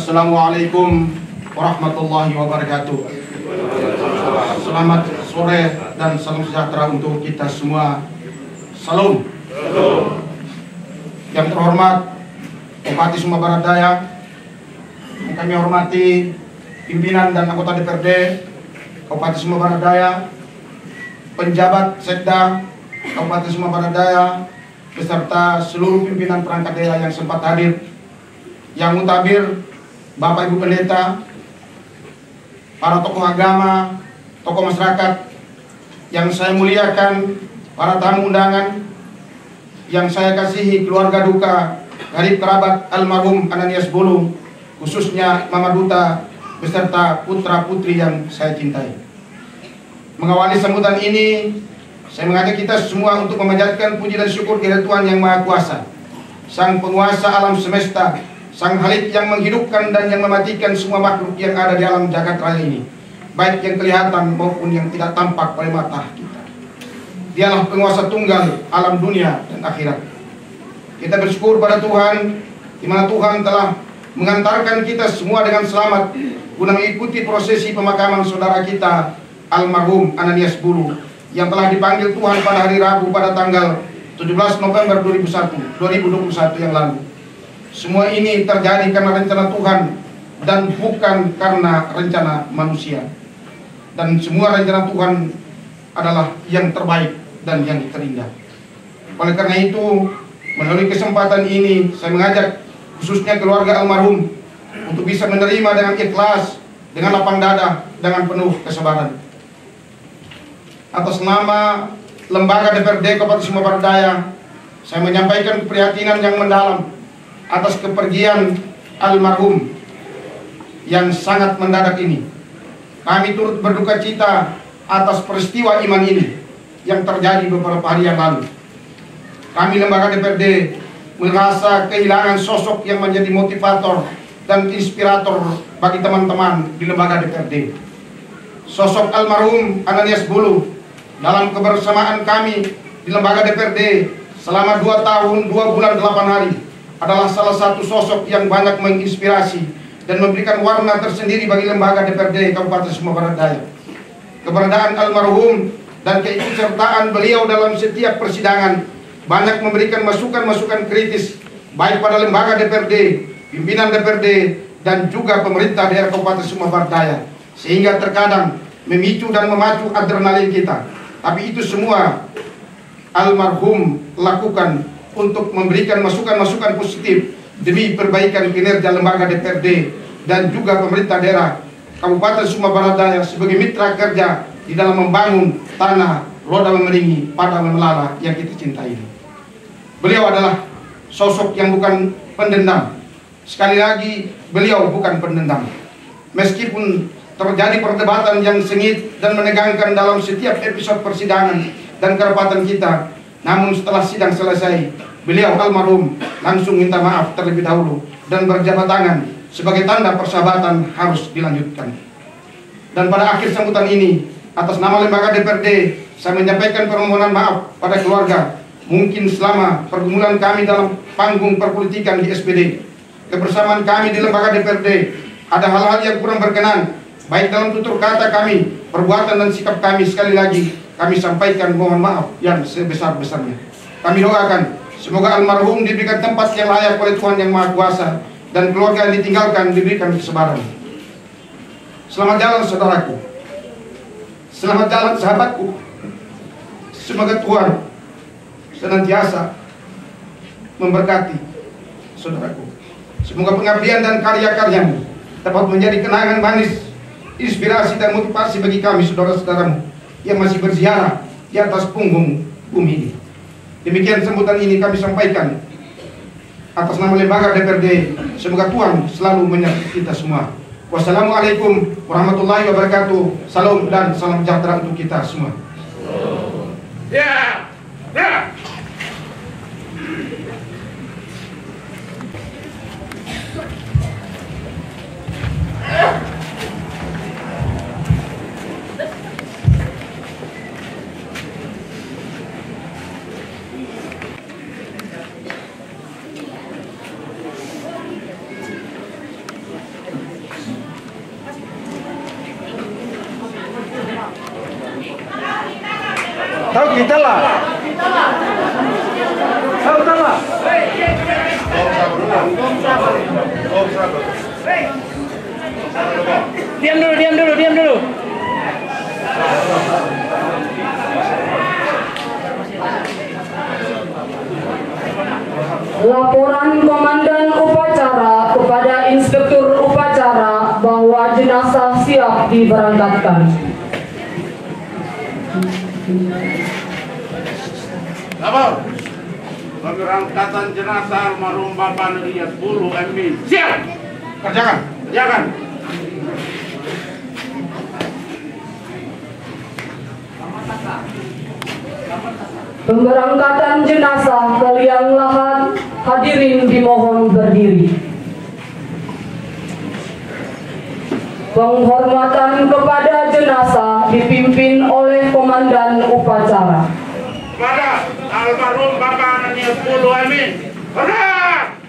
Assalamualaikum warahmatullahi wabarakatuh. Selamat sore dan salam sejahtera untuk kita semua. Salam. Yang terhormat Bupati Sumba Barat Daya, yang kami hormati pimpinan dan anggota DPRD Kabupaten Sumba Barat Daya, penjabat Sekda Kabupaten Sumba Barat Daya, beserta seluruh pimpinan perangkat daerah yang sempat hadir, yang mutabir, Bapak Ibu Pendeta, para tokoh agama, tokoh masyarakat yang saya muliakan, para tamu undangan yang saya kasihi, keluarga duka karib kerabat almarhum Ananias Bulu, khususnya Mama Duta beserta putra-putri yang saya cintai. Mengawali sambutan ini, saya mengajak kita semua untuk memanjatkan puji dan syukur kepada Tuhan Yang Maha Kuasa, Sang Penguasa alam semesta, Sang Halik yang menghidupkan dan yang mematikan semua makhluk yang ada di alam jagat raya ini, baik yang kelihatan maupun yang tidak tampak oleh mata kita. Dialah penguasa tunggal alam dunia dan akhirat. Kita bersyukur pada Tuhan, di mana Tuhan telah mengantarkan kita semua dengan selamat guna mengikuti prosesi pemakaman saudara kita almarhum Ananias Bulu yang telah dipanggil Tuhan pada hari Rabu pada tanggal 17 November 2021 yang lalu. Semua ini terjadi karena rencana Tuhan dan bukan karena rencana manusia. Dan semua rencana Tuhan adalah yang terbaik dan yang terindah. Oleh karena itu, melalui kesempatan ini saya mengajak khususnya keluarga almarhum untuk bisa menerima dengan ikhlas, dengan lapang dada, dengan penuh kesabaran. Atas nama Lembaga DPRD Kabupaten Sumba Barat Daya, saya menyampaikan keprihatinan yang mendalam atas kepergian almarhum yang sangat mendadak ini. Kami turut berduka cita atas peristiwa iman ini yang terjadi beberapa hari yang lalu. Kami Lembaga DPRD merasa kehilangan sosok yang menjadi motivator dan inspirator bagi teman-teman di Lembaga DPRD. Sosok almarhum Ananias Bulu dalam kebersamaan kami di Lembaga DPRD selama 2 tahun 2 bulan 8 hari adalah salah satu sosok yang banyak menginspirasi dan memberikan warna tersendiri bagi Lembaga DPRD Kabupaten Sumba Barat Daya. Keberadaan almarhum dan keikutsertaan beliau dalam setiap persidangan banyak memberikan masukan-masukan kritis baik pada lembaga DPRD, pimpinan DPRD, dan juga pemerintah daerah Kabupaten Sumba Barat Daya, sehingga terkadang memicu dan memacu adrenalin kita. Tapi itu semua almarhum lakukan untuk memberikan masukan-masukan positif demi perbaikan kinerja lembaga DPRD dan juga pemerintah daerah Kabupaten Sumba Barat Daya sebagai mitra kerja di dalam membangun tanah roda memelingi pada melala yang kita cintai ini. Beliau adalah sosok yang bukan pendendam. Sekali lagi, beliau bukan pendendam. Meskipun terjadi perdebatan yang sengit dan menegangkan dalam setiap episode persidangan dan kerapatan kita, namun setelah sidang selesai, beliau almarhum langsung minta maaf terlebih dahulu dan berjabat tangan sebagai tanda persahabatan harus dilanjutkan. Dan pada akhir sambutan ini, atas nama Lembaga DPRD, saya menyampaikan permohonan maaf pada keluarga. Mungkin selama pergumulan kami dalam panggung perpolitikan di SPD, kebersamaan kami di Lembaga DPRD, ada hal-hal yang kurang berkenan, baik dalam tutur kata kami, perbuatan dan sikap kami. Sekali lagi, kami sampaikan mohon maaf yang sebesar-besarnya. Kami doakan, semoga almarhum diberikan tempat yang layak oleh Tuhan Yang Maha Kuasa, dan keluarga yang ditinggalkan diberikan kesabaran. Selamat jalan saudaraku, selamat jalan sahabatku. Semoga Tuhan senantiasa memberkati saudaraku. Semoga pengabdian dan karya-karyamu dapat menjadi kenangan manis, inspirasi dan motivasi bagi kami saudara-saudaramu yang masih berziarah di atas punggung bumi ini. Demikian sambutan ini kami sampaikan atas nama Lembaga DPRD. Semoga Tuhan selalu menyertai kita semua. Wassalamualaikum warahmatullahi wabarakatuh. Salam dan salam sejahtera untuk kita semua. Tahu kita lah. Tahu sama. Diam dulu. Laporan Komandan Upacara kepada Inspektur Upacara bahwa jenazah siap diberangkatkan. Lapor. Pemberangkatan jenazah almarhum Bapak Ilyas Bulu Amin. Siap. Kerjakan. Pemberangkatan jenazah ke liang lahat, hadirin dimohon berdiri. Penghormatan kepada jenazah dipimpin oleh Komandan Upacara. Kepada almarhum Bapak Ilyas Bulu Amin. Bergerak.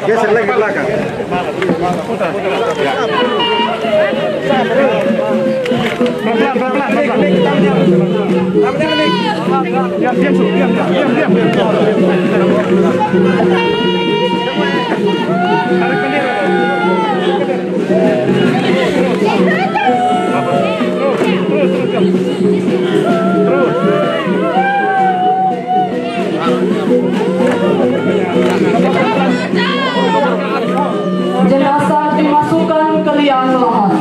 Geser lagi ke belakang. Jenazah dimasukkan ke liang lahat.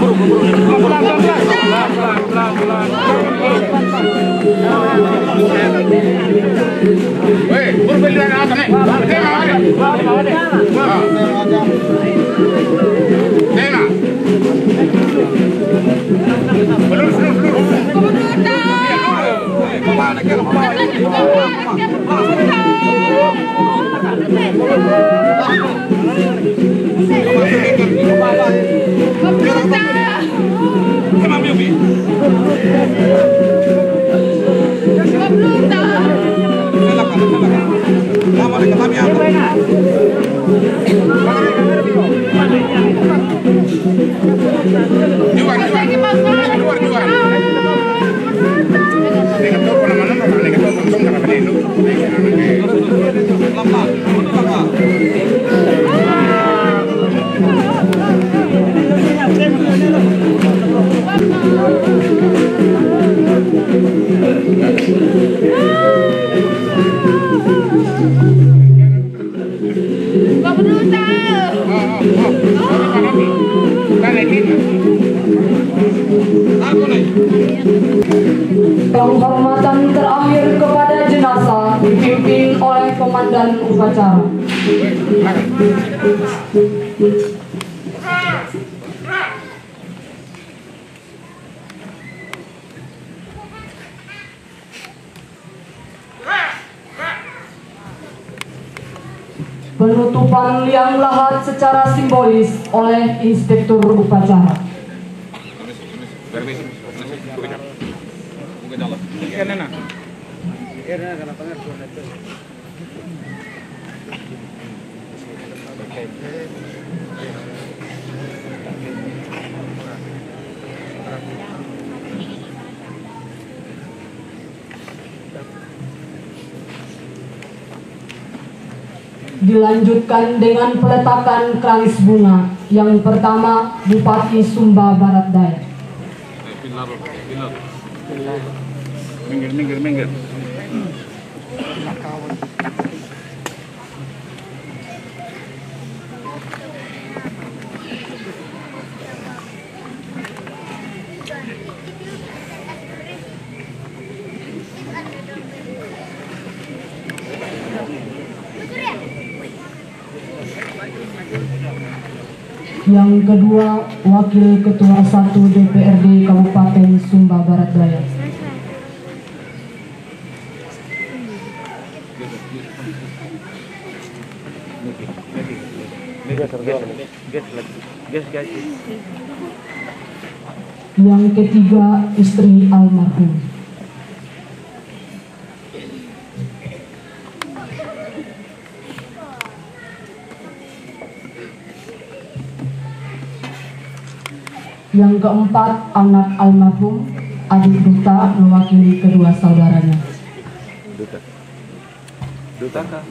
Penghormatan terakhir kepada jenazah dipimpin oleh Komandan Upacara. Penutupan liang lahat secara simbolis oleh Inspektur Upacara. Dilanjutkan dengan peletakan kranis bunga. Yang pertama, Bupati Sumba Barat Daya. Minggir. Yang kedua, Wakil Ketua 1 DPRD Kabupaten Sumba Barat Daya. Yang ketiga, istri almarhum. Yang keempat, anak almarhum, adik duta mewakili kedua saudaranya. Duta kah?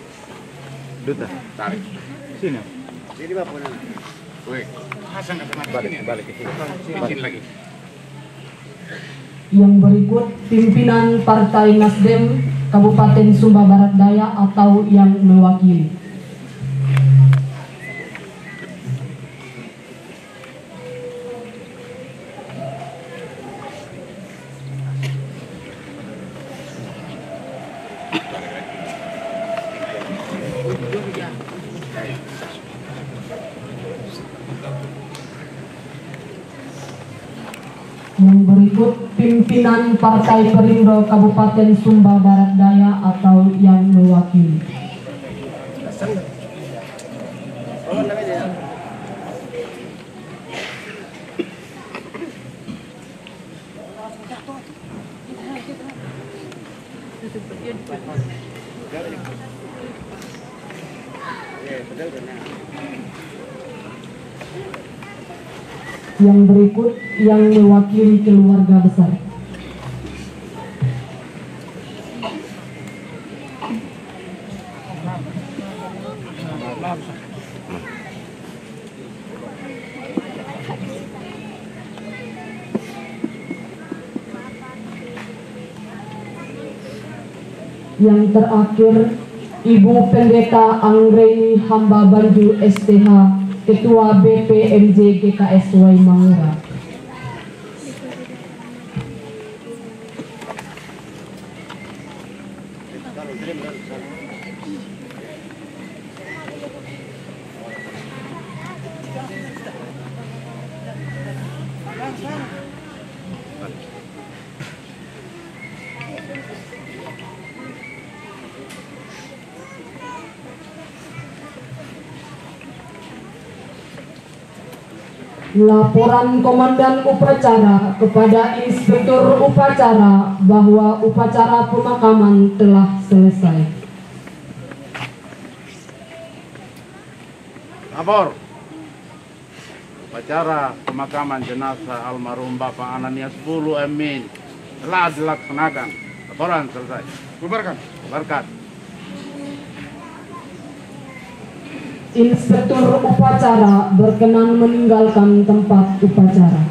Duta. Tarik. Sini. Jadi bapak nana. Woi, Hasan balik ke sini. Sini lagi. Yang berikut, pimpinan Partai Nasdem Kabupaten Sumba Barat Daya atau yang mewakili. Yang berikut, pimpinan Partai Perindo Kabupaten Sumba Barat Daya atau yang mewakili. Yang berikut, yang mewakili keluarga besar. Yang terakhir, Ibu Pendeta Anggreni Hamba Banju STH, Ketua BPMJ GKS Waimangura. Laporan Komandan Upacara kepada Inspektur Upacara bahwa upacara pemakaman telah selesai. Lapor. Upacara pemakaman jenazah almarhum Bapak Ananias Pulu Emin telah dilaksanakan. Laporan selesai. Bubarkan. Bubarkan. Inspektur Upacara berkenan meninggalkan tempat upacara.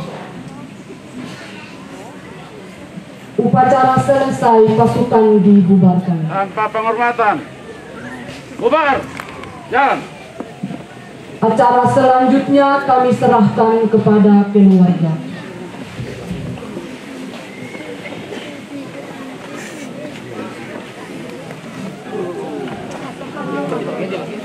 Upacara selesai, pasukan dibubarkan. Tanpa penghormatan. Bubar. Jalan. Acara selanjutnya kami serahkan kepada keluarga. Thank you.